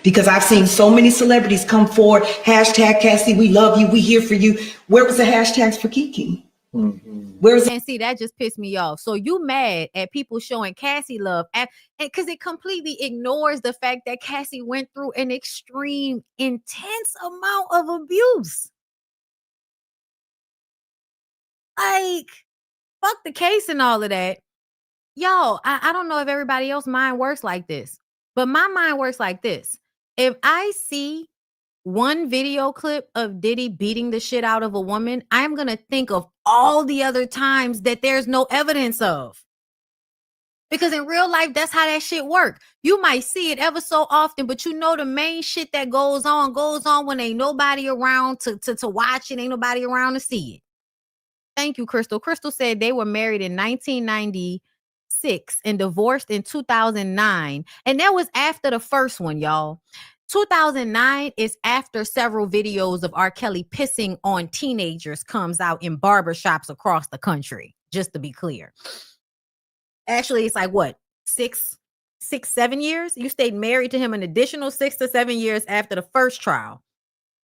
Because I've seen so many celebrities come forward, hashtag Cassie, we love you, we here for you. Where was the hashtags for Keke? Mm-hmm. Where's and see, that just pissed me off. So you mad at people showing Cassie love, because it completely ignores the fact that Cassie went through an extreme, intense amount of abuse. Like, fuck the case and all of that. Yo, I don't know if everybody else's mind works like this, but my mind works like this. If I see one video clip of Diddy beating the shit out of a woman, I'm going to think of all the other times that there's no evidence of. Because in real life, that's how that shit work. You might see it ever so often, but you know the main shit that goes on when ain't nobody around to watch it, ain't nobody around to see it. Thank you, Crystal. Crystal said they were married in 1996 and divorced in 2009. And that was after the first one, y'all. 2009 is after several videos of R. Kelly pissing on teenagers comes out in barbershops across the country, just to be clear. Actually, it's like what, 7 years? You stayed married to him an additional 6 to 7 years after the first trial.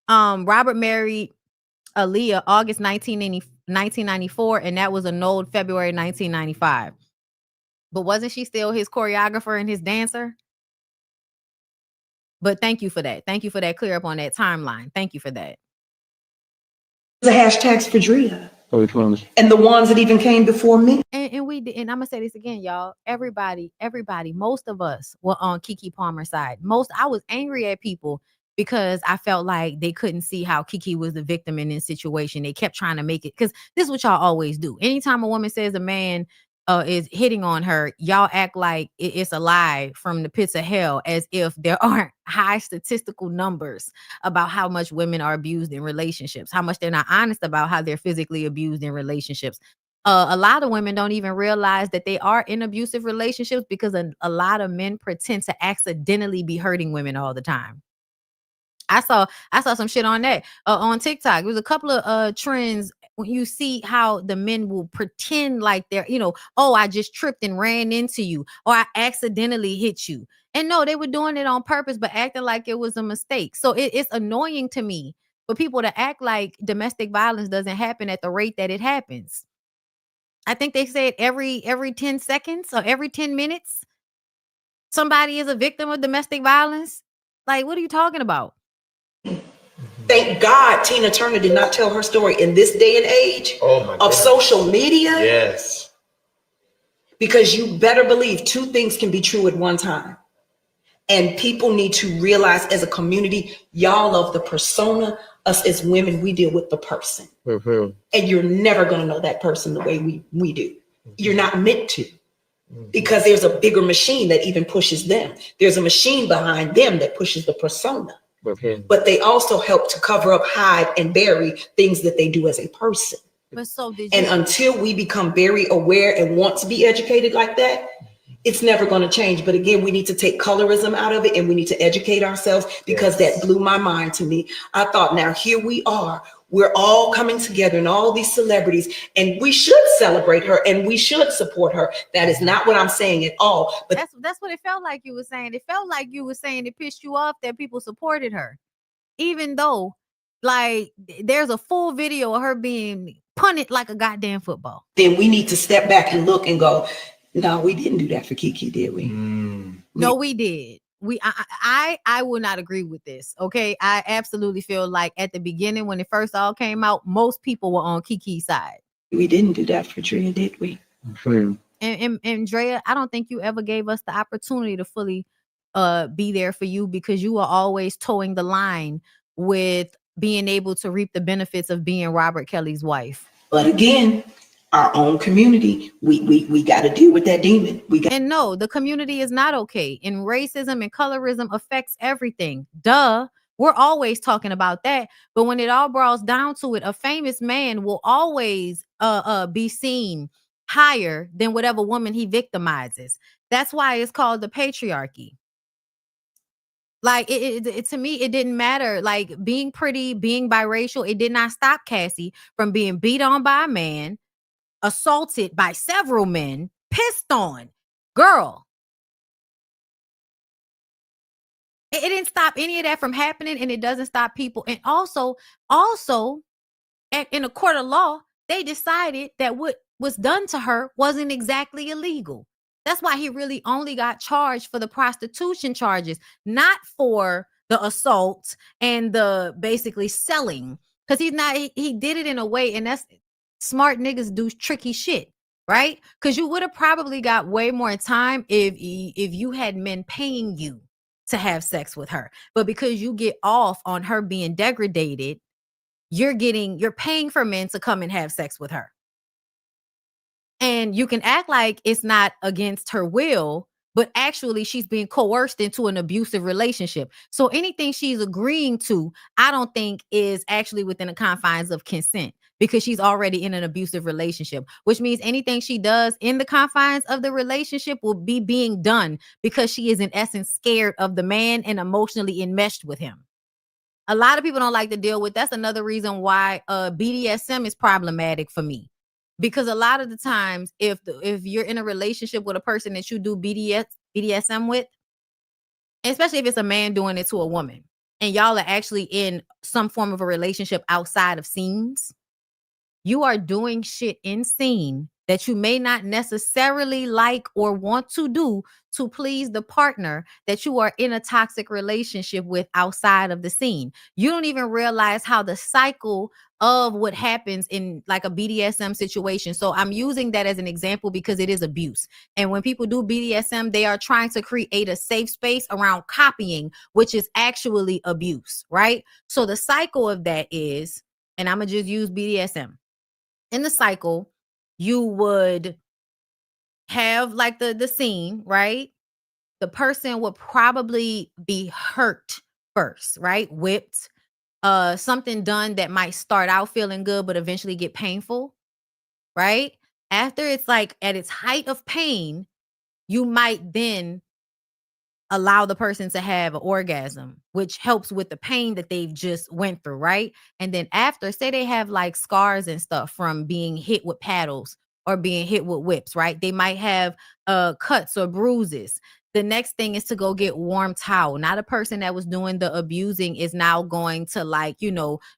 Robert married Aaliyah August 1994, and that was annulled February 1995. But wasn't she still his choreographer and his dancer? But thank you for that. Thank you for that clear up on that timeline. Thank you for that. The hashtags for Drea. And the ones that even came before me. And we did, and I'm gonna say this again, y'all. Everybody, most of us were on Keke Palmer's side. I was angry at people because I felt like they couldn't see how Keke was the victim in this situation. They kept trying to make it, because this is what y'all always do. Anytime a woman says a man is hitting on her, y'all act like it's a lie from the pits of hell, as if there aren't high statistical numbers about how much women are abused in relationships, how much they're not honest about how they're physically abused in relationships. A lot of women don't even realize that they are in abusive relationships because a lot of men pretend to accidentally be hurting women all the time. I saw some shit on that on TikTok. It was a couple of trends when you see how the men will pretend like they're, oh, I just tripped and ran into you, or I accidentally hit you. And no, they were doing it on purpose, but acting like it was a mistake. So it's annoying to me for people to act like domestic violence doesn't happen at the rate that it happens. I think they said every 10 seconds or every 10 minutes, somebody is a victim of domestic violence. Like, what are you talking about? Thank God Tina Turner did not tell her story in this day and age of social media. Yes. Because you better believe two things can be true at one time. And people need to realize, as a community, y'all love the persona. Us as women, we deal with the person. Mm-hmm. And you're never going to know that person the way we do. Mm-hmm. You're not meant to. Mm-hmm. Because there's a bigger machine that even pushes them. There's a machine behind them that pushes the persona. Mm-hmm. But they also help to cover up, hide, and bury things that they do as a person. But so did you. And until we become very aware and want to be educated like that, it's never going to change. But again, we need to take colorism out of it, and we need to educate ourselves, because that blew my mind to me. I thought, now here we are, we're all coming together, and all these celebrities, and we should celebrate her and we should support her. That is not what I'm saying at all. But that's what it felt like you were saying. It felt like you were saying it pissed you off that people supported her, even though, like, there's a full video of her being punted like a goddamn football. Then we need to step back and look and go, no, we didn't do that for Keke, did we? No, we did. I will not agree with this. Okay. I absolutely feel like at the beginning, when it first all came out, most people were on Keke's side. We didn't do that for Drea, did we? And Drea, I don't think you ever gave us the opportunity to fully be there for you, because you were always towing the line with being able to reap the benefits of being Robert Kelly's wife. But again, our own community, we got to deal with that demon. And no, the community is not okay. And racism and colorism affects everything. Duh. We're always talking about that. But when it all boils down to it, a famous man will always be seen higher than whatever woman he victimizes. That's why it's called the patriarchy. Like, it to me, it didn't matter. Like, being pretty, being biracial, it did not stop Cassie from being beat on by a man, assaulted by several men, pissed on. Girl, it didn't stop any of that from happening, and it doesn't stop people. And also in a court of law, they decided that what was done to her wasn't exactly illegal. That's why he really only got charged for the prostitution charges, not for the assault and the basically selling. Because he did it in a way, and that's smart niggas do tricky shit, right? Because you would have probably got way more time if you had men paying you to have sex with her. But because you get off on her being degraded, you're paying for men to come and have sex with her. And you can act like it's not against her will, but actually she's being coerced into an abusive relationship. So anything she's agreeing to, I don't think is actually within the confines of consent. because she's already in an abusive relationship, which means anything she does in the confines of the relationship will be being done because she is in essence scared of the man and emotionally enmeshed with him. A lot of people don't like to deal with. That's another reason why BDSM is problematic for me, because a lot of the times if you're in a relationship with a person that you do BDSM with, especially if it's a man doing it to a woman, and y'all are actually in some form of a relationship outside of scenes, you are doing shit in scene that you may not necessarily like or want to do to please the partner that you are in a toxic relationship with outside of the scene. You don't even realize how the cycle of what happens in like a BDSM situation. So I'm using that as an example because it is abuse. And when people do BDSM, they are trying to create a safe space around copying, which is actually abuse, right? So the cycle of that is, and I'm going to just use BDSM. In the cycle, you would have like the scene, right? The person would probably be hurt first, right? Whipped, something done that might start out feeling good, but eventually get painful, right? After it's like at its height of pain, you might then allow the person to have an orgasm, which helps with the pain that they've just went through, right? And then after, say they have like scars and stuff from being hit with paddles or being hit with whips, right? They might have cuts or bruises. The next thing is to go get warm towel. Now the person that was doing the abusing is now going to like,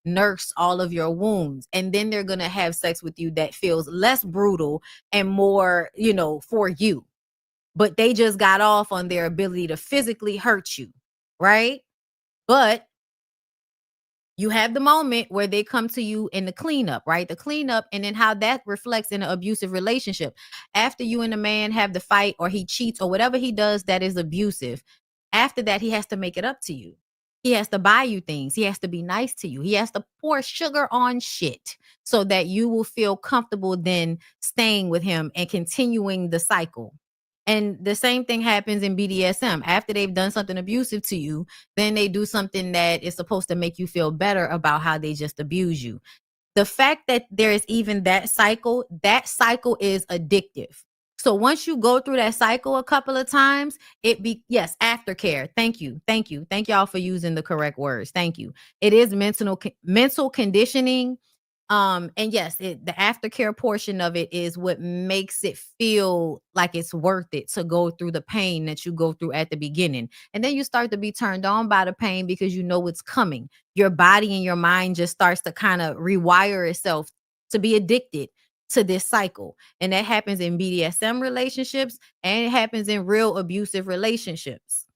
nurse all of your wounds. And then they're going to have sex with you that feels less brutal and more, for you. But they just got off on their ability to physically hurt you, right? But you have the moment where they come to you in the cleanup, right? The cleanup, and then how that reflects in an abusive relationship. After you and the man have the fight or he cheats or whatever he does that is abusive, after that, he has to make it up to you. He has to buy you things. He has to be nice to you. He has to pour sugar on shit so that you will feel comfortable then staying with him and continuing the cycle. And the same thing happens in BDSM. After they've done something abusive to you, then they do something that is supposed to make you feel better about how they just abuse you. The fact that there is even that cycle is addictive. So once you go through that cycle a couple of times, yes, aftercare. Thank you. Thank y'all for using the correct words. Thank you. It is mental conditioning. And yes, the aftercare portion of it is what makes it feel like it's worth it to go through the pain that you go through at the beginning. And then you start to be turned on by the pain because you know it's coming. Your body and your mind just starts to kind of rewire itself to be addicted to this cycle. And that happens in BDSM relationships, and it happens in real abusive relationships.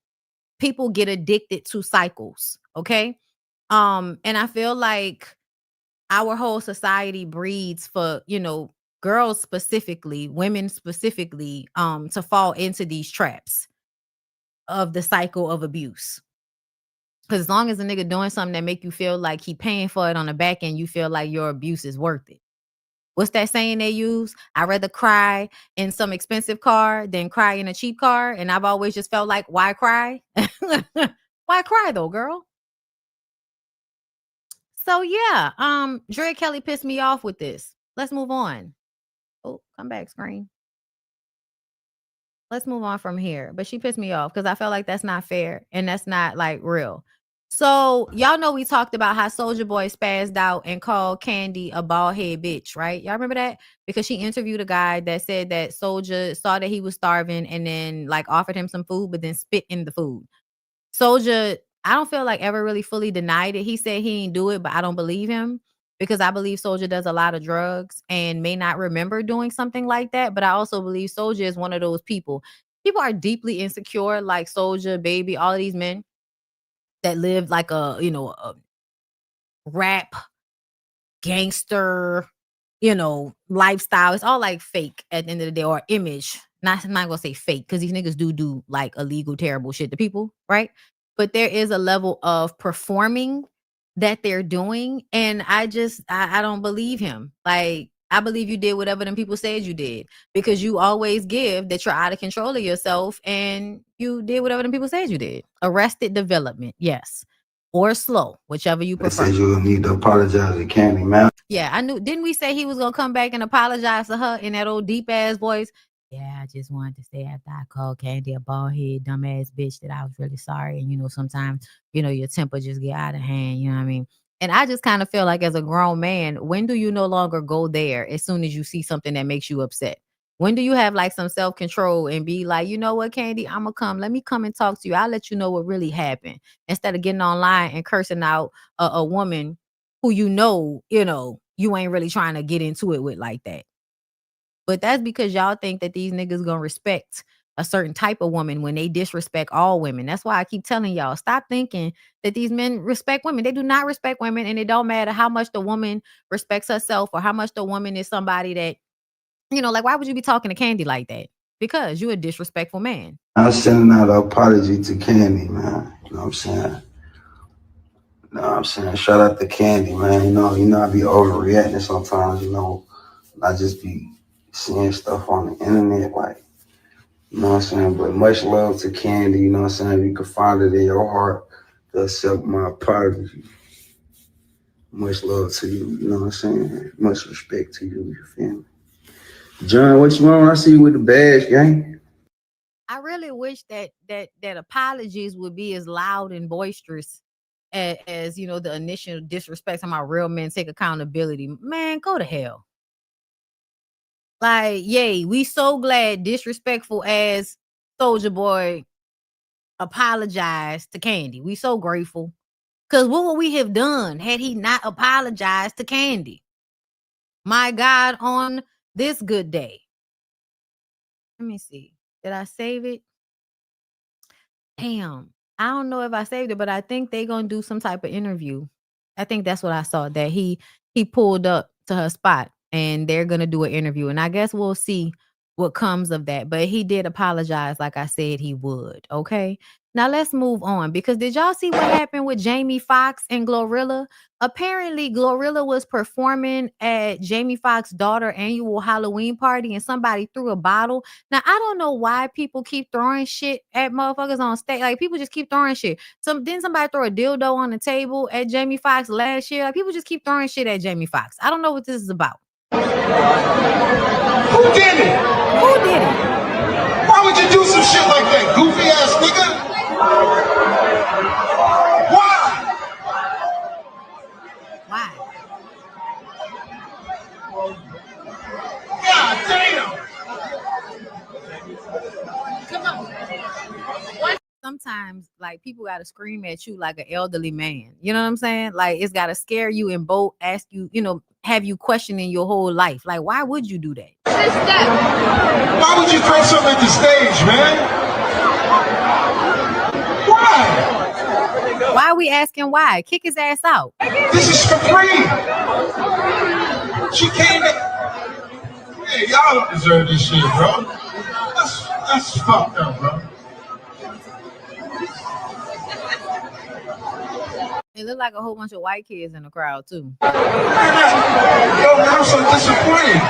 People get addicted to cycles. Okay. And I feel like our whole society breeds for, girls specifically, women specifically, to fall into these traps of the cycle of abuse. Because as long as a nigga doing something that make you feel like he paying for it on the back end, you feel like your abuse is worth it. What's that saying they use? I'd rather cry in some expensive car than cry in a cheap car. And I've always just felt like, why cry? Why cry though, girl? So yeah, Dre Kelly pissed me off with this. Let's move on. Oh, come back, screen. Let's move on from here. But she pissed me off because I felt like that's not fair and that's not like real. So y'all know we talked about how Soulja Boy spazzed out and called Candy a bald head bitch, right? Y'all remember that? Because she interviewed a guy that said that Soulja saw that he was starving and then like offered him some food, but then spit in the food. Soulja, I don't feel like ever really fully denied it. He said he didn't do it, but I don't believe him because I believe Soulja does a lot of drugs and may not remember doing something like that. But I also believe Soulja is one of those people. People are deeply insecure, like Soulja, Baby, all of these men that lived like a rap gangster, lifestyle. It's all like fake at the end of the day, or image. I'm not gonna say fake because these niggas do like illegal, terrible shit to people, right? But there is a level of performing that they're doing, and I don't believe him. Like, I believe you did whatever them people said you did because you always give that you're out of control of yourself, and you did whatever them people said you did. Arrested Development, yes. or slow, whichever you They prefer. said you need to apologize to Candy, man. Yeah, I knew. Didn't we say he was gonna come back and apologize to her in that old deep ass voice? Yeah, I just wanted to say after I called Candy a bald head, dumbass bitch that I was really sorry. And sometimes, your temper just get out of hand. You know what I mean? And I just kind of feel like as a grown man, when do you no longer go there as soon as you see something that makes you upset? When do you have like some self-control and be like, you know what, Candy, I'ma come. Let me come and talk to you. I'll let you know what really happened. Instead of getting online and cursing out a woman who you ain't really trying to get into it with like that. But that's because y'all think that these niggas gonna respect a certain type of woman when they disrespect all women. That's why I keep telling y'all, stop thinking that these men respect women. They do not respect women, and it don't matter how much the woman respects herself or how much the woman is somebody that, like, why would you be talking to Candy like that? Because you're a disrespectful man. I'm sending out an apology to Candy, man. You know what I'm saying? Shout out to Candy, man. I be overreacting sometimes, I just be seeing stuff on the internet, like, but much love to Candy, if you can find it in your heart to accept my apology. Much love to you, much respect to you, you feel me? John, what you want? I see you with the badge, gang. I really wish that apologies would be as loud and boisterous as the initial disrespect. How my real men take accountability. Man, go to hell. Like, yay, we so glad disrespectful as Soulja Boy apologized to Candy. We so grateful. Because what would we have done had he not apologized to Candy? My God, on this good day. Let me see. Did I save it? Damn. I don't know if I saved it, but I think they're gonna do some type of interview. I think that's what I saw, that he pulled up to her spot and they're gonna do an interview. And I guess we'll see what comes of that. But he did apologize like I said he would. Okay. Now let's move on, because did y'all see what happened with Jamie Foxx and Glorilla? Apparently, Glorilla was performing at Jamie Foxx's daughter's annual Halloween party and somebody threw a bottle. Now, I don't know why people keep throwing shit at motherfuckers on stage. Like, people just keep throwing shit. Didn't somebody throw a dildo on the table at Jamie Foxx last year? Like, people just keep throwing shit at Jamie Foxx. I don't know what this is about. Who did it? Who did it? Why would you do some shit like that, goofy ass nigga? Why? Why? God damn! Come on. Sometimes, like, people gotta scream at you like an elderly man. You know what I'm saying? Like, it's gotta scare you and ask you, have you questioning your whole life. Like, why would you do that? Why would you throw something at the stage, man? Why? Why are we asking why? Kick his ass out. This is for free. She came in. Hey, y'all don't deserve this shit, bro. That's fucked up, bro. It looked like a whole bunch of white kids in the crowd too. Yo, I'm so disappointed.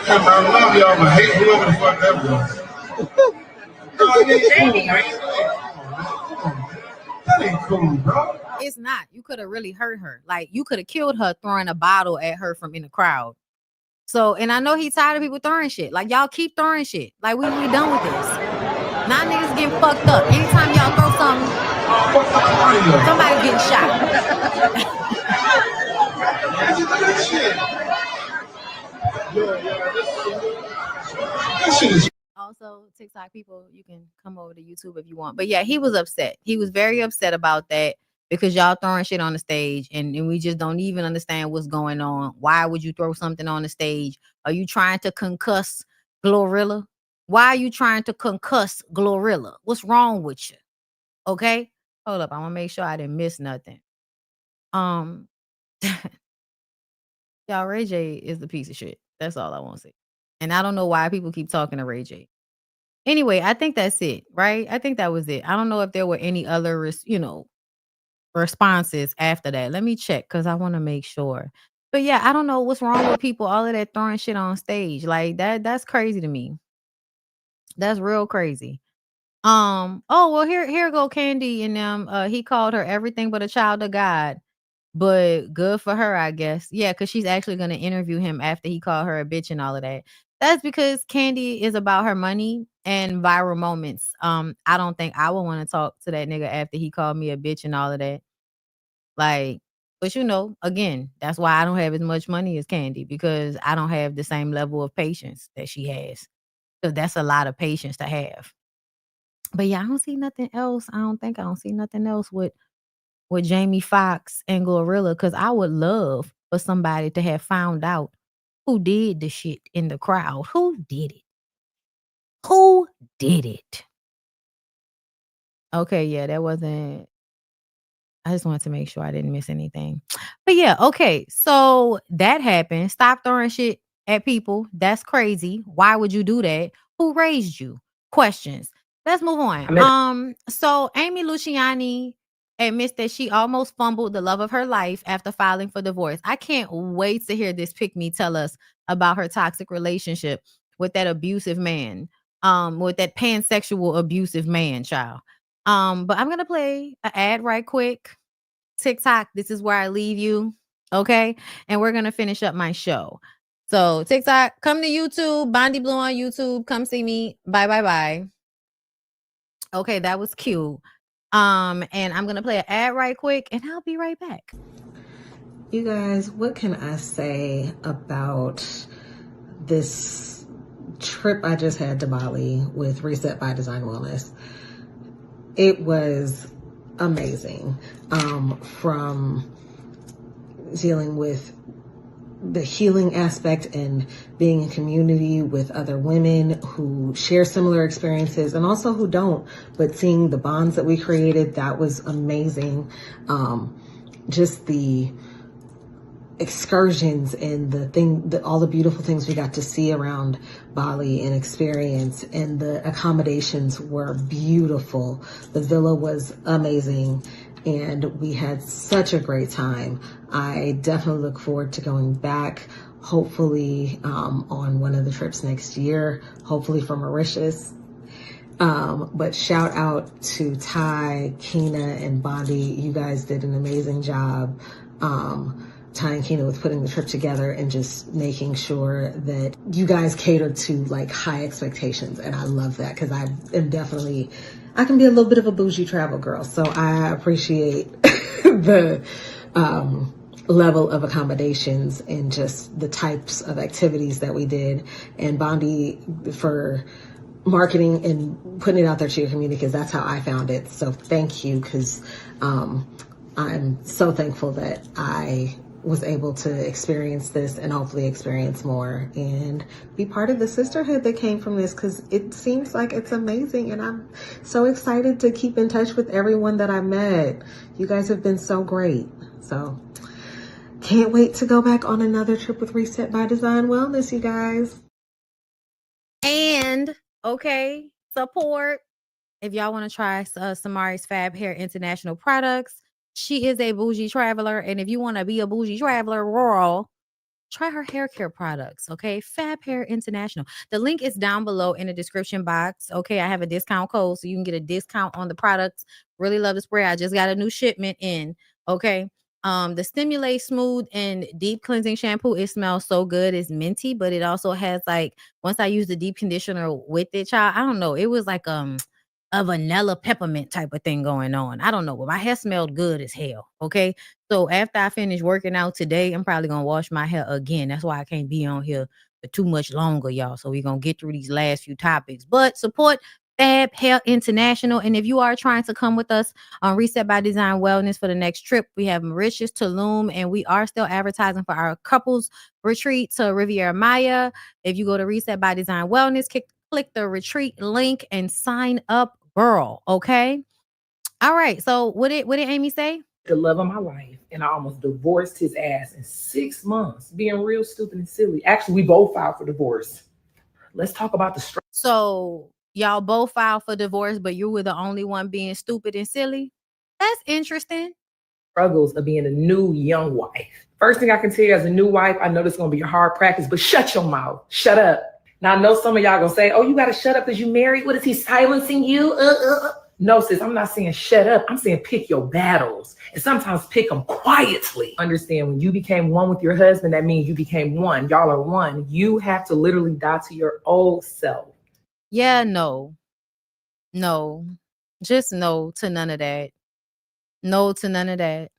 I love y'all, but hate whoever the fuck that was. No, it ain't cool, man. That ain't cool, bro. It's not. You could have really hurt her. Like, you could have killed her throwing a bottle at her from in the crowd. So, and I know he's tired of people throwing shit. Like, y'all keep throwing shit. Like, we done with this. Now niggas getting fucked up. Anytime y'all throw something, somebody getting shot. Also, TikTok people, you can come over to YouTube if you want. But yeah, he was upset. He was very upset about that because y'all throwing shit on the stage and we just don't even understand what's going on. Why would you throw something on the stage? Are you trying to concuss Glorilla? Why are you trying to concuss Glorilla? What's wrong with you? Okay? Hold up. I want to make sure I didn't miss nothing. Y'all, Ray J is a piece of shit. That's all I want to say. And I don't know why people keep talking to Ray J. Anyway, I think that's it, right? I think that was it. I don't know if there were any other, responses after that. Let me check because I want to make sure. But yeah, I don't know what's wrong with people. All of that throwing shit on stage. Like, that's crazy to me. That's real crazy. Oh, well, here go Candy and them. He called her everything but a child of God. But good for her, I guess. Yeah, because she's actually gonna interview him after he called her a bitch and all of that. That's because Candy is about her money and viral moments. I don't think I would want to talk to that nigga after he called me a bitch and all of that. Like, but again, that's why I don't have as much money as Candy, because I don't have the same level of patience that she has. So that's a lot of patience to have. But yeah, I don't see nothing else. I don't see nothing else with Jamie Foxx and Glorilla, because I would love for somebody to have found out who did the shit in the crowd. Who did it? Who did it? Okay, yeah, that wasn't. I just wanted to make sure I didn't miss anything. But yeah, okay. So that happened. Stop throwing shit at people. That's crazy. Why would you do that? Who raised you? Questions. Let's move on. So Amy Luciani admits that she almost fumbled the love of her life after filing for divorce. I can't wait to hear this pick me tell us about her toxic relationship with that abusive man. With that pansexual abusive man, child. But I'm gonna play an ad right quick. TikTok, this is where I leave you. Okay. And we're gonna finish up my show. So TikTok, come to YouTube, BondyBlue on YouTube. Come see me. Bye. Okay, that was cute. And I'm gonna play an ad right quick and I'll be right back. You guys, what can I say about this trip I just had to Bali with Reset by Design Wellness? It was amazing. From dealing with the healing aspect and being in community with other women who share similar experiences and also who don't, but seeing the bonds that we created, that was amazing. Just the excursions and all the beautiful things we got to see around Bali and experience, and the accommodations were beautiful. The villa was amazing and we had such a great time. I definitely look forward to going back, hopefully on one of the trips next year, hopefully from Mauritius. But shout out to Ty, Kina, and Bondi. You guys did an amazing job. Ty and Kina with putting the trip together and just making sure that you guys catered to like high expectations. And I love that, because I can be a little bit of a bougie travel girl. So I appreciate the level of accommodations and just the types of activities that we did. And Bondi for marketing and putting it out there to your community, because that's how I found it. So thank you, because I'm so thankful that I was able to experience this and hopefully experience more and be part of the sisterhood that came from this, because it seems like it's amazing. And I'm so excited to keep in touch with everyone that I met. You guys have been so great. So can't wait to go back on another trip with Reset by Design Wellness, you guys. And okay, support. If y'all want to try Samari's Fab Hair International products, she is a bougie traveler. And if you want to be a bougie traveler, rural, try her hair care products. Okay, Fab Hair International. The link is down below in the description box. Okay, I have a discount code, so you can get a discount on the products. Really love the spray. I just got a new shipment in. Okay. The Stimulate Smooth and Deep Cleansing Shampoo, it smells so good. It's minty, but it also has like, once I use the deep conditioner with it, child, I don't know. It was like a vanilla peppermint type of thing going on. I don't know, but my hair smelled good as hell. Okay. So after I finish working out today, I'm probably going to wash my hair again. That's why I can't be on here for too much longer, y'all. So we're going to get through these last few topics, but support Fab Hair International. And if you are trying to come with us on Reset by Design Wellness for the next trip, we have Mauritius, Tulum, and we are still advertising for our couples retreat to Riviera Maya. If you go to Reset by Design Wellness, click the retreat link and sign up, girl. Okay. All right. So what did Amy say? The love of my life, and I almost divorced his ass in 6 months, being real stupid and silly. Actually, we both filed for divorce. Let's talk about the struggle. So y'all both filed for divorce, but you were the only one being stupid and silly. That's interesting. Struggles of being a new young wife. First thing I can tell you, as a new wife, I know this is going to be a hard practice, but shut your mouth. Shut up. Now I know some of y'all gonna say, oh, you gotta shut up because you married. What is he silencing you? No, sis, I'm not saying shut up. I'm saying pick your battles and sometimes pick them quietly. Understand when you became one with your husband, that means you became one. Y'all are one. You have to literally die to your old self. Yeah, no. Just no to none of that. No to none of that.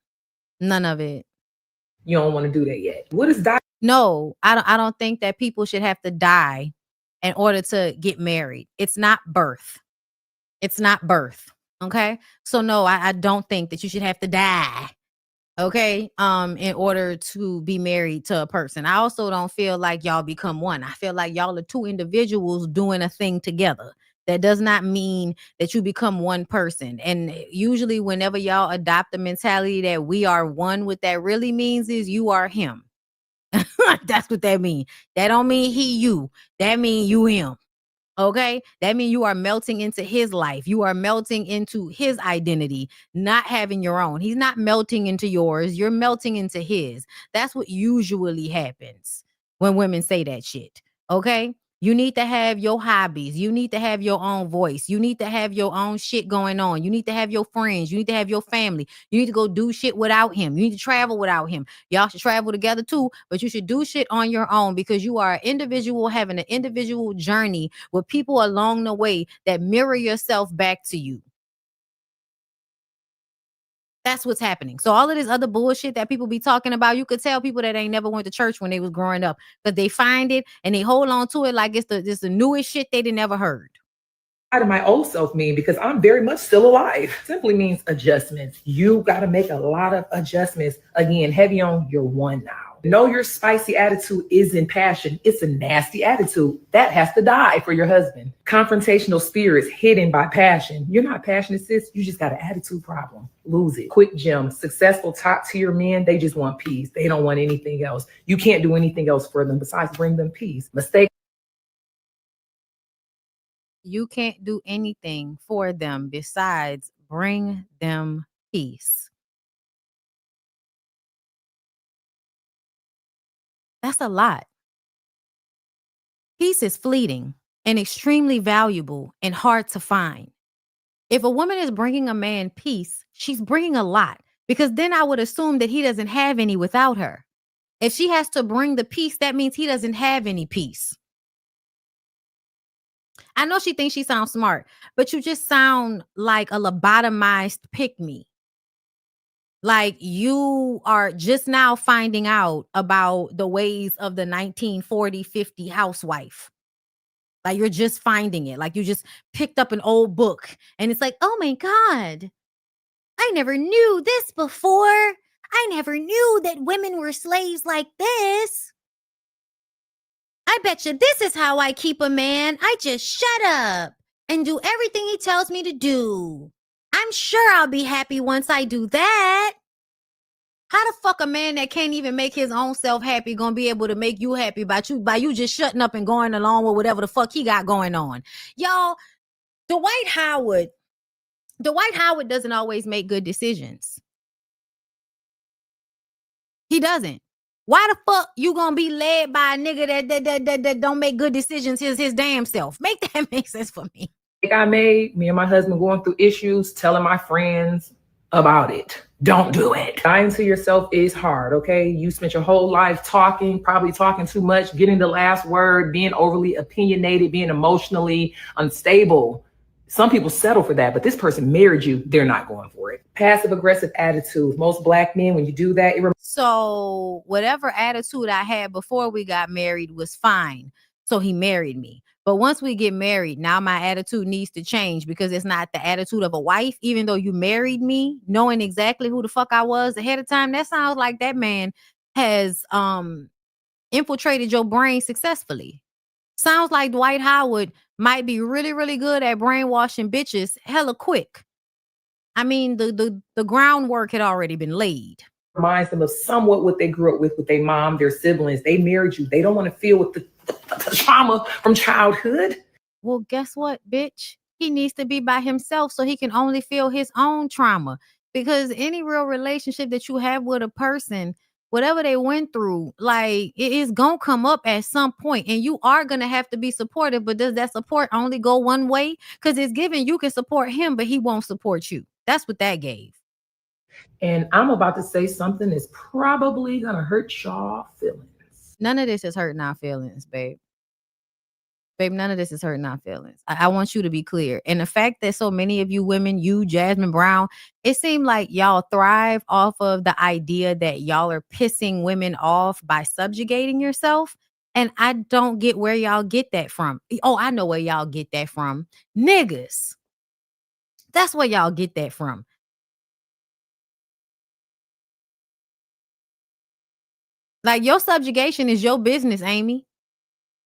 None of it. You don't want to do that yet. What is die? No, I don't think that people should have to die in order to get married. It's not birth. It's not birth. Okay. So no, I don't think that you should have to die. Okay. In order to be married to a person. I also don't feel like y'all become one. I feel like y'all are two individuals doing a thing together. That does not mean that you become one person. And usually whenever y'all adopt the mentality that we are one, what that really means is you are him. That's what that means. That don't mean he you. That mean you him. Okay, that means you are melting into his life. You are melting into his identity, not having your own. He's not melting into yours. You're melting into his. That's what usually happens when women say that shit. Okay, you need to have your hobbies. You need to have your own voice. You need to have your own shit going on. You need to have your friends. You need to have your family. You need to go do shit without him. You need to travel without him. Y'all should travel together too, but you should do shit on your own because you are an individual having an individual journey with people along the way that mirror yourself back to you. That's what's happening. So all of this other bullshit that people be talking about, you could tell people that ain't never went to church when they was growing up, but they find it and they hold on to it like it's the newest shit they did never heard. How do my old self mean? Because I'm very much still alive. Simply means adjustments. You got to make a lot of adjustments. Again, heavy on your one now. Know your spicy attitude isn't passion. It's a nasty attitude. That has to die for your husband. Confrontational spirits hidden by passion. You're not passionate, sis. You just got an attitude problem. Lose it. Quick gem. Successful top tier men, they just want peace. They don't want anything else. You can't do anything else for them besides bring them peace. Mistake. You can't do anything for them besides bring them peace. That's a lot. Peace is fleeting and extremely valuable and hard to find. If a woman is bringing a man peace, she's bringing a lot because then I would assume that he doesn't have any without her. If she has to bring the peace, that means he doesn't have any peace. I know she thinks she sounds smart, but you just sound like a lobotomized pick-me. Like you are just now finding out about the ways of the 1940, 50 housewife. Like you're just finding it. Like you just picked up an old book and it's like, oh my God, I never knew this before. I never knew that women were slaves like this. I bet you this is how I keep a man. I just shut up and do everything he tells me to do. I'm sure I'll be happy once I do that. How the fuck a man that can't even make his own self happy gonna be able to make you happy by you just shutting up and going along with whatever the fuck he got going on? Y'all, Dwight Howard doesn't always make good decisions. He doesn't. Why the fuck you gonna be led by a nigga that don't make good decisions his damn self? Make that make sense for me. Like I made, me and my husband going through issues, telling my friends about it. Don't do it. Dying to yourself is hard, okay? You spent your whole life talking, probably talking too much, getting the last word, being overly opinionated, being emotionally unstable. Some people settle for that, but this person married you, they're not going for it. Passive aggressive attitude. Most Black men, when you do that, so whatever attitude I had before we got married was fine. So he married me. But once we get married, now my attitude needs to change because it's not the attitude of a wife. Even though you married me, knowing exactly who the fuck I was ahead of time, that sounds like that man has infiltrated your brain successfully. Sounds like Dwight Howard might be really, really good at brainwashing bitches hella quick. I mean, the groundwork had already been laid. Reminds them of somewhat what they grew up with their mom, their siblings. They married you. They don't want to feel with the trauma from childhood. Well, guess what, bitch? He needs to be by himself so he can only feel his own trauma. Because any real relationship that you have with a person, whatever they went through, like it is gonna come up at some point, and you are gonna have to be supportive. But does that support only go one way? Because it's given you can support him, but he won't support you. That's what that gave. And I'm about to say something that's probably gonna hurt y'all feelings. None of this is hurting our feelings, babe. Babe, none of this is hurting our feelings. I want you to be clear. And the fact that so many of you women, you, Jasmine Brown, it seemed like y'all thrive off of the idea that y'all are pissing women off by subjugating yourself. And I don't get where y'all get that from. Oh, I know where y'all get that from. Niggas. That's where y'all get that from. Like, your subjugation is your business, Amy.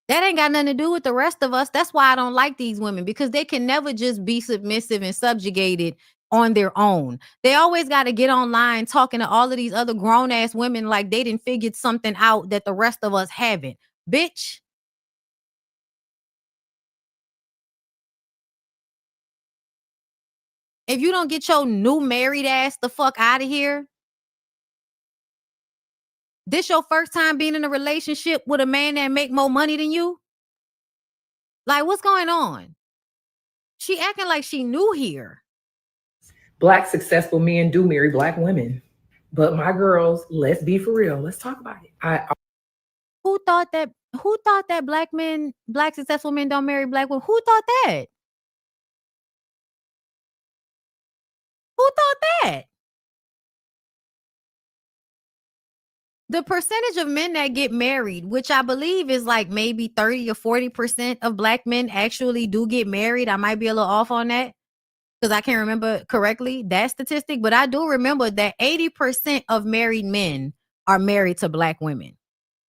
That ain't got nothing to do with the rest of us. That's why I don't like these women, because they can never just be submissive and subjugated on their own. They always got to get online talking to all of these other grown ass women like they didn't figured something out that the rest of us haven't. Bitch. If you don't get your new married ass the fuck out of here, this your first time being in a relationship with a man that make more money than you? Like, what's going on? She acting like she new here. Black successful men do marry Black women. But my girls, let's be for real. Let's talk about it. Who thought that Black successful men don't marry Black women? Who thought that? Who thought that? The percentage of men that get married, which I believe is like maybe 30 or 40% of Black men actually do get married. I might be a little off on that because I can't remember correctly that statistic, but I do remember that 80% of married men are married to Black women.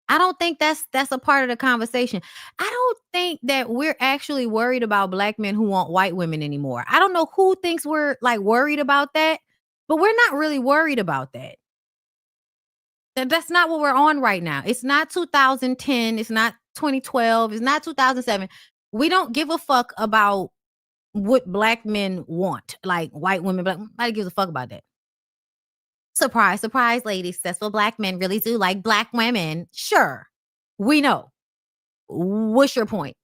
I don't think that's a part of the conversation. I don't think that we're actually worried about Black men who want white women anymore. I don't know who thinks we're like worried about that, but we're not really worried about that. That's not what we're on right now. It's not 2010. It's not 2012. It's not 2007. We don't give a fuck about what Black men want, like white women. Nobody gives a fuck about that. Surprise, surprise, ladies. Successful Black men really do like Black women. Sure, we know. What's your point?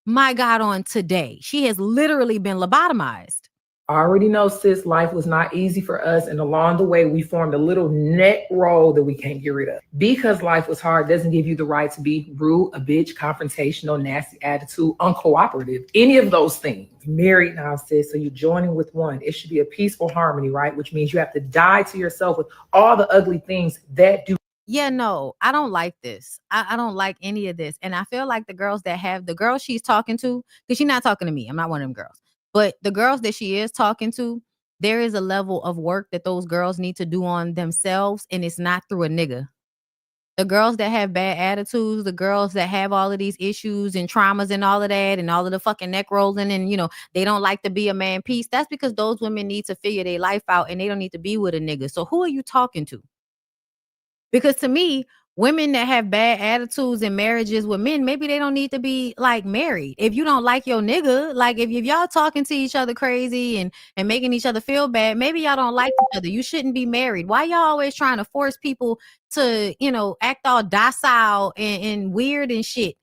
My God, on today, she has literally been lobotomized. I already know, sis, life was not easy for us. And along the way, we formed a little net roll that we can't get rid of. Because life was hard doesn't give you the right to be rude, a bitch, confrontational, nasty attitude, uncooperative, any of those things. Married now, sis, so you're joining with one. It should be a peaceful harmony, right? Which means you have to die to yourself with all the ugly things that do. Yeah, no, I don't like this. I don't like any of this. And I feel like the girls she's talking to, because she's not talking to me. I'm not one of them girls. But the girls that she is talking to, there is a level of work that those girls need to do on themselves, and it's not through a nigga. The girls that have bad attitudes, the girls that have all of these issues and traumas and all of that, and all of the fucking neck rolling, and they don't like to be a man piece. That's because those women need to figure their life out, and they don't need to be with a nigga. So who are you talking to? Because to me, women that have bad attitudes in marriages with men, maybe they don't need to be like married. If you don't like your nigga, like if y'all talking to each other crazy and making each other feel bad, maybe y'all don't like each other. You shouldn't be married. Why y'all always trying to force people to, act all docile and weird and shit?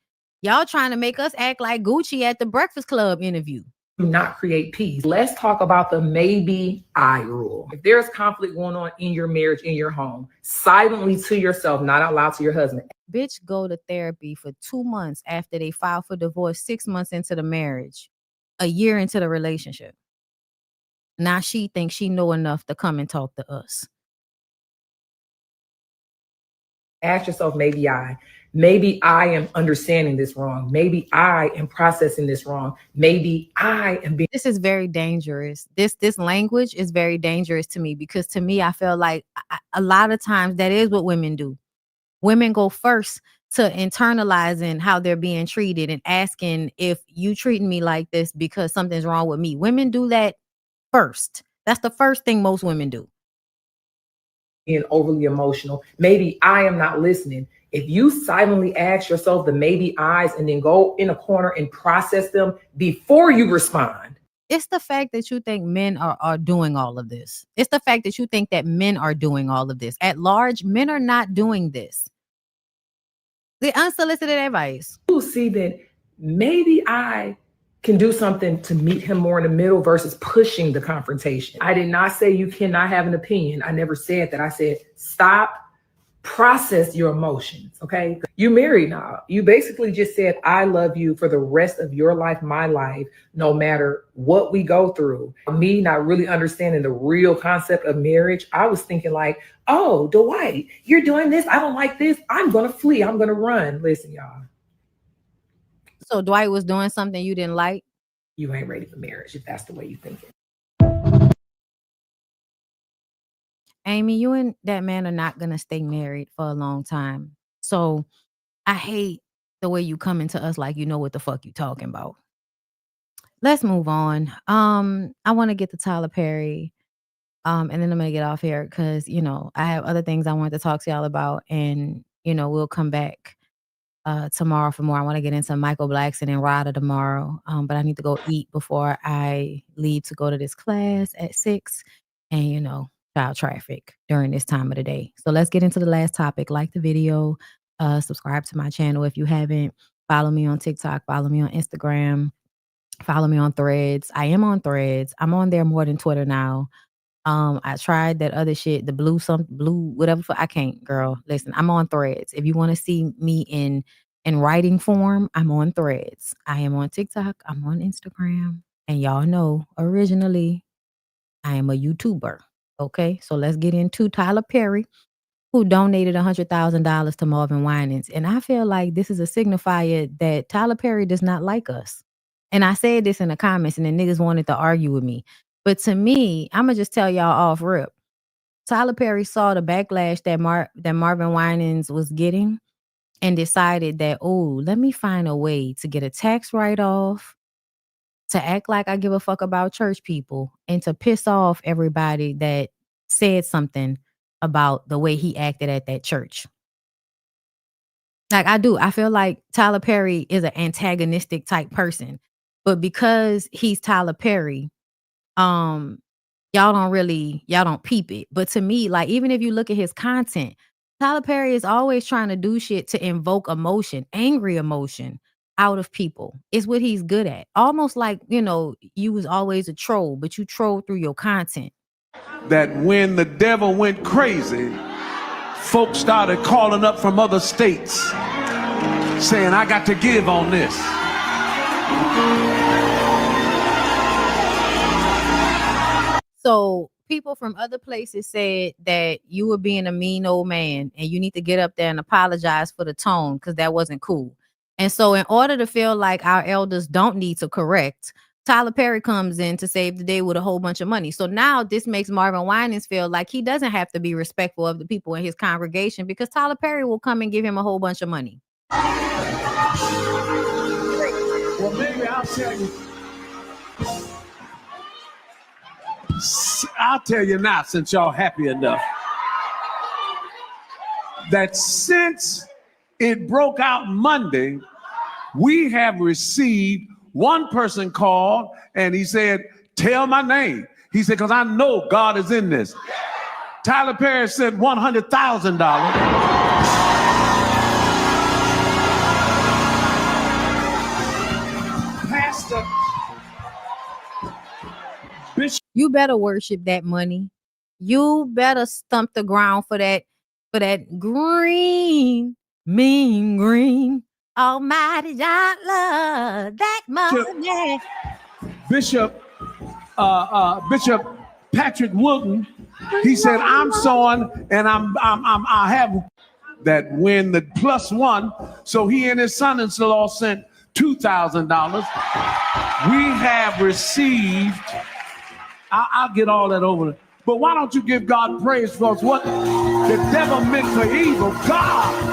Y'all trying to make us act like Gucci at the Breakfast Club interview. Not create peace. Let's talk about the maybe I rule. If there's conflict going on in your marriage, in your home, silently to yourself, not out loud to your husband. Bitch go to therapy for 2 months after they file for divorce, 6 months into the marriage, a year into the relationship. Now she thinks she know enough to come and talk to us. Ask yourself, maybe I am understanding this wrong. Maybe I am processing this wrong. Maybe I am being. This is very dangerous. This language is very dangerous to me, because to me, I feel like a lot of times that is what women do. Women go first to internalizing how they're being treated and asking if you treating me like this because something's wrong with me. Women do that first. That's the first thing most women do. Being overly emotional. Maybe I am not listening. If you silently ask yourself the maybe I's and then go in a corner and process them before you respond. It's the fact that you think men are doing all of this. It's the fact that you think that men are doing all of this. At large, men are not doing this. The unsolicited advice. You see that maybe I can do something to meet him more in the middle versus pushing the confrontation. I did not say you cannot have an opinion. I never said that. I said, stop, process your emotions, okay? You married now. You basically just said, I love you for the rest of your life, my life, no matter what we go through. Me not really understanding the real concept of marriage, I was thinking like, oh, Dwight, you're doing this. I don't like this. I'm going to flee. I'm going to run. Listen, y'all. So Dwight was doing something you didn't like? You ain't ready for marriage if that's the way you think it. Amy, you and that man are not going to stay married for a long time. So I hate the way you come into us like you know what the fuck you talking about. Let's move on. I want to get to Tyler Perry. And then I'm going to get off here because, you know, I have other things I want to talk to y'all about. And, you know, we'll come back tomorrow for more. I want to get into Michael Blackson and Rada tomorrow. But I need to go eat before I leave to go to this class at 6. And, you know, child traffic during this time of the day. So let's get into the last topic. Like the video, subscribe to my channel if you haven't. Follow me on TikTok, follow me on Instagram, follow me on Threads. I am on Threads. I'm on there more than Twitter now. I tried that other shit, the blue whatever. I can't, girl. Listen, I'm on Threads. If you want to see me in writing form, I'm on Threads. I am on TikTok. I'm on Instagram. And y'all know originally I am a YouTuber. Okay, so let's get into Tyler Perry, who donated $100,000 to Marvin Winans. And I feel like this is a signifier that Tyler Perry does not like us. And I said this in the comments and the niggas wanted to argue with me. But to me, I'm going to just tell y'all off rip. Tyler Perry saw the backlash that Marvin Winans was getting and decided that, oh, let me find a way to get a tax write-off, to act like I give a fuck about church people, and to piss off everybody that said something about the way he acted at that church. Like I do. I feel like Tyler Perry is an antagonistic type person. But because he's Tyler Perry, y'all don't peep it. But to me, like, even if you look at his content, Tyler Perry is always trying to do shit to invoke emotion, angry emotion out of people. It's what he's good at. Almost like, you know, you was always a troll, but you troll through your content. That when the devil went crazy, folks started calling up from other states saying, I got to give on this. So people from other places said that you were being a mean old man and you need to get up there and apologize for the tone because that wasn't cool. And so in order to feel like our elders don't need to correct, Tyler Perry comes in to save the day with a whole bunch of money. So now this makes Marvin Winans feel like he doesn't have to be respectful of the people in his congregation because Tyler Perry will come and give him a whole bunch of money. Well, maybe I'll tell you now, since y'all happy enough, that since it broke out Monday, we have received one person called and he said, tell my name. He said, because I know God is in this. Tyler Perry said $100,000. Pastor Bishop. You better worship that money. You better stump the ground for that green, mean green. Almighty God love that money. Bishop Patrick Woodton, he said, I'm sowing and I have that when the +1. So he and his son-in-law sent $2,000. We have received, I'll get all that over. But why don't you give God praise for what the devil meant for evil, God.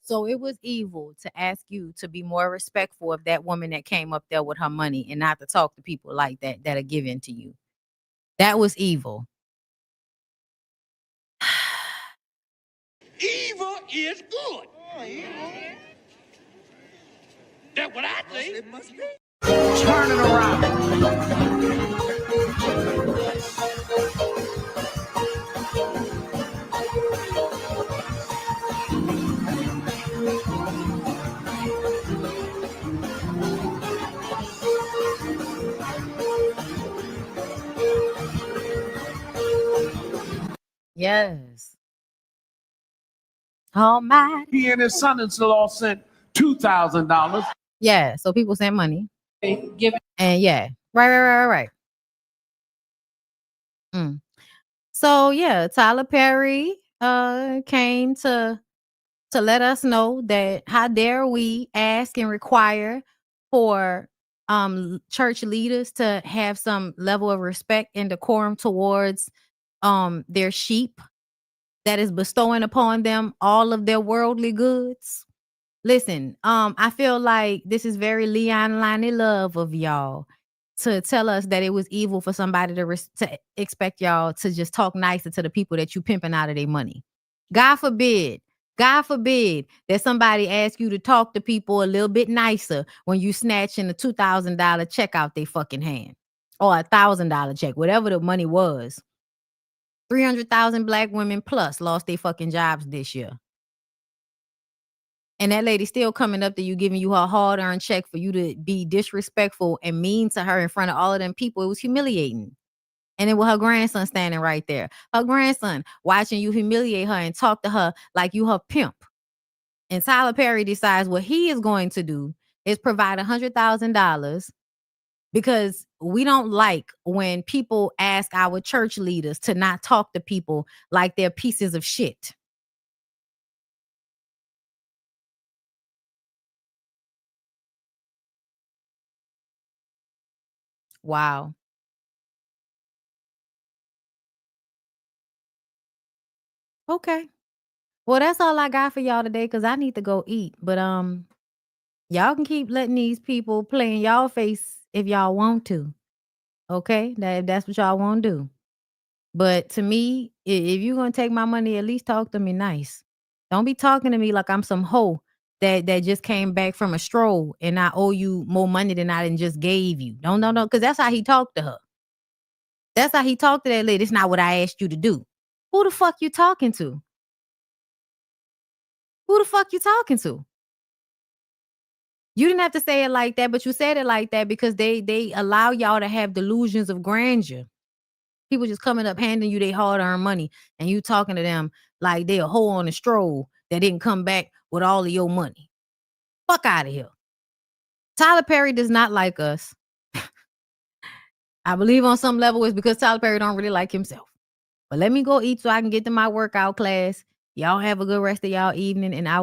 So it was evil to ask you to be more respectful of that woman that came up there with her money and not to talk to people like that are given to you. That was evil. Evil is good. That's what I think. turn it around. Yes. Almighty. He and his son-in-law sent $2,000. Yeah. So people send money. Give it. And yeah. Right. So yeah, Tyler Perry came to let us know that how dare we ask and require for church leaders to have some level of respect and decorum towards their sheep that is bestowing upon them all of their worldly goods. Listen, I feel like this is very Leon Lonnie Love of y'all to tell us that it was evil for somebody to expect y'all to just talk nicer to the people that you pimping out of their money. God forbid that somebody asks you to talk to people a little bit nicer when you snatching a $2,000 check out their fucking hand or $1,000 check, whatever the money was. 300,000 black women plus lost their fucking jobs this year. And that lady still coming up to you, giving you her hard-earned check for you to be disrespectful and mean to her in front of all of them people. It was humiliating. And then with her grandson standing right there. Her grandson watching you humiliate her and talk to her like you her pimp. And Tyler Perry decides what he is going to do is provide $100,000 because we don't like when people ask our church leaders to not talk to people like they're pieces of shit. Wow. Okay. Well, that's all I got for y'all today because I need to go eat. But y'all can keep letting these people play in y'all face if y'all want to. Okay? If that's what y'all want to do. But to me, if you're gonna take my money, at least talk to me nice. Don't be talking to me like I'm some hoe that just came back from a stroll and I owe you more money than I didn't just gave you. No, because that's how he talked to her. That's how he talked to that lady. It's not what I asked you to do. Who the fuck you talking to? Who the fuck you talking to? You didn't have to say it like that, but you said it like that because they allow y'all to have delusions of grandeur. People just coming up handing you their hard-earned money and you talking to them like they a hoe on a stroll that didn't come back with all of your money. Fuck out of here. Tyler Perry does not like us. I believe on some level it's because Tyler Perry don't really like himself. But let me go eat so I can get to my workout class. Y'all have a good rest of y'all evening and I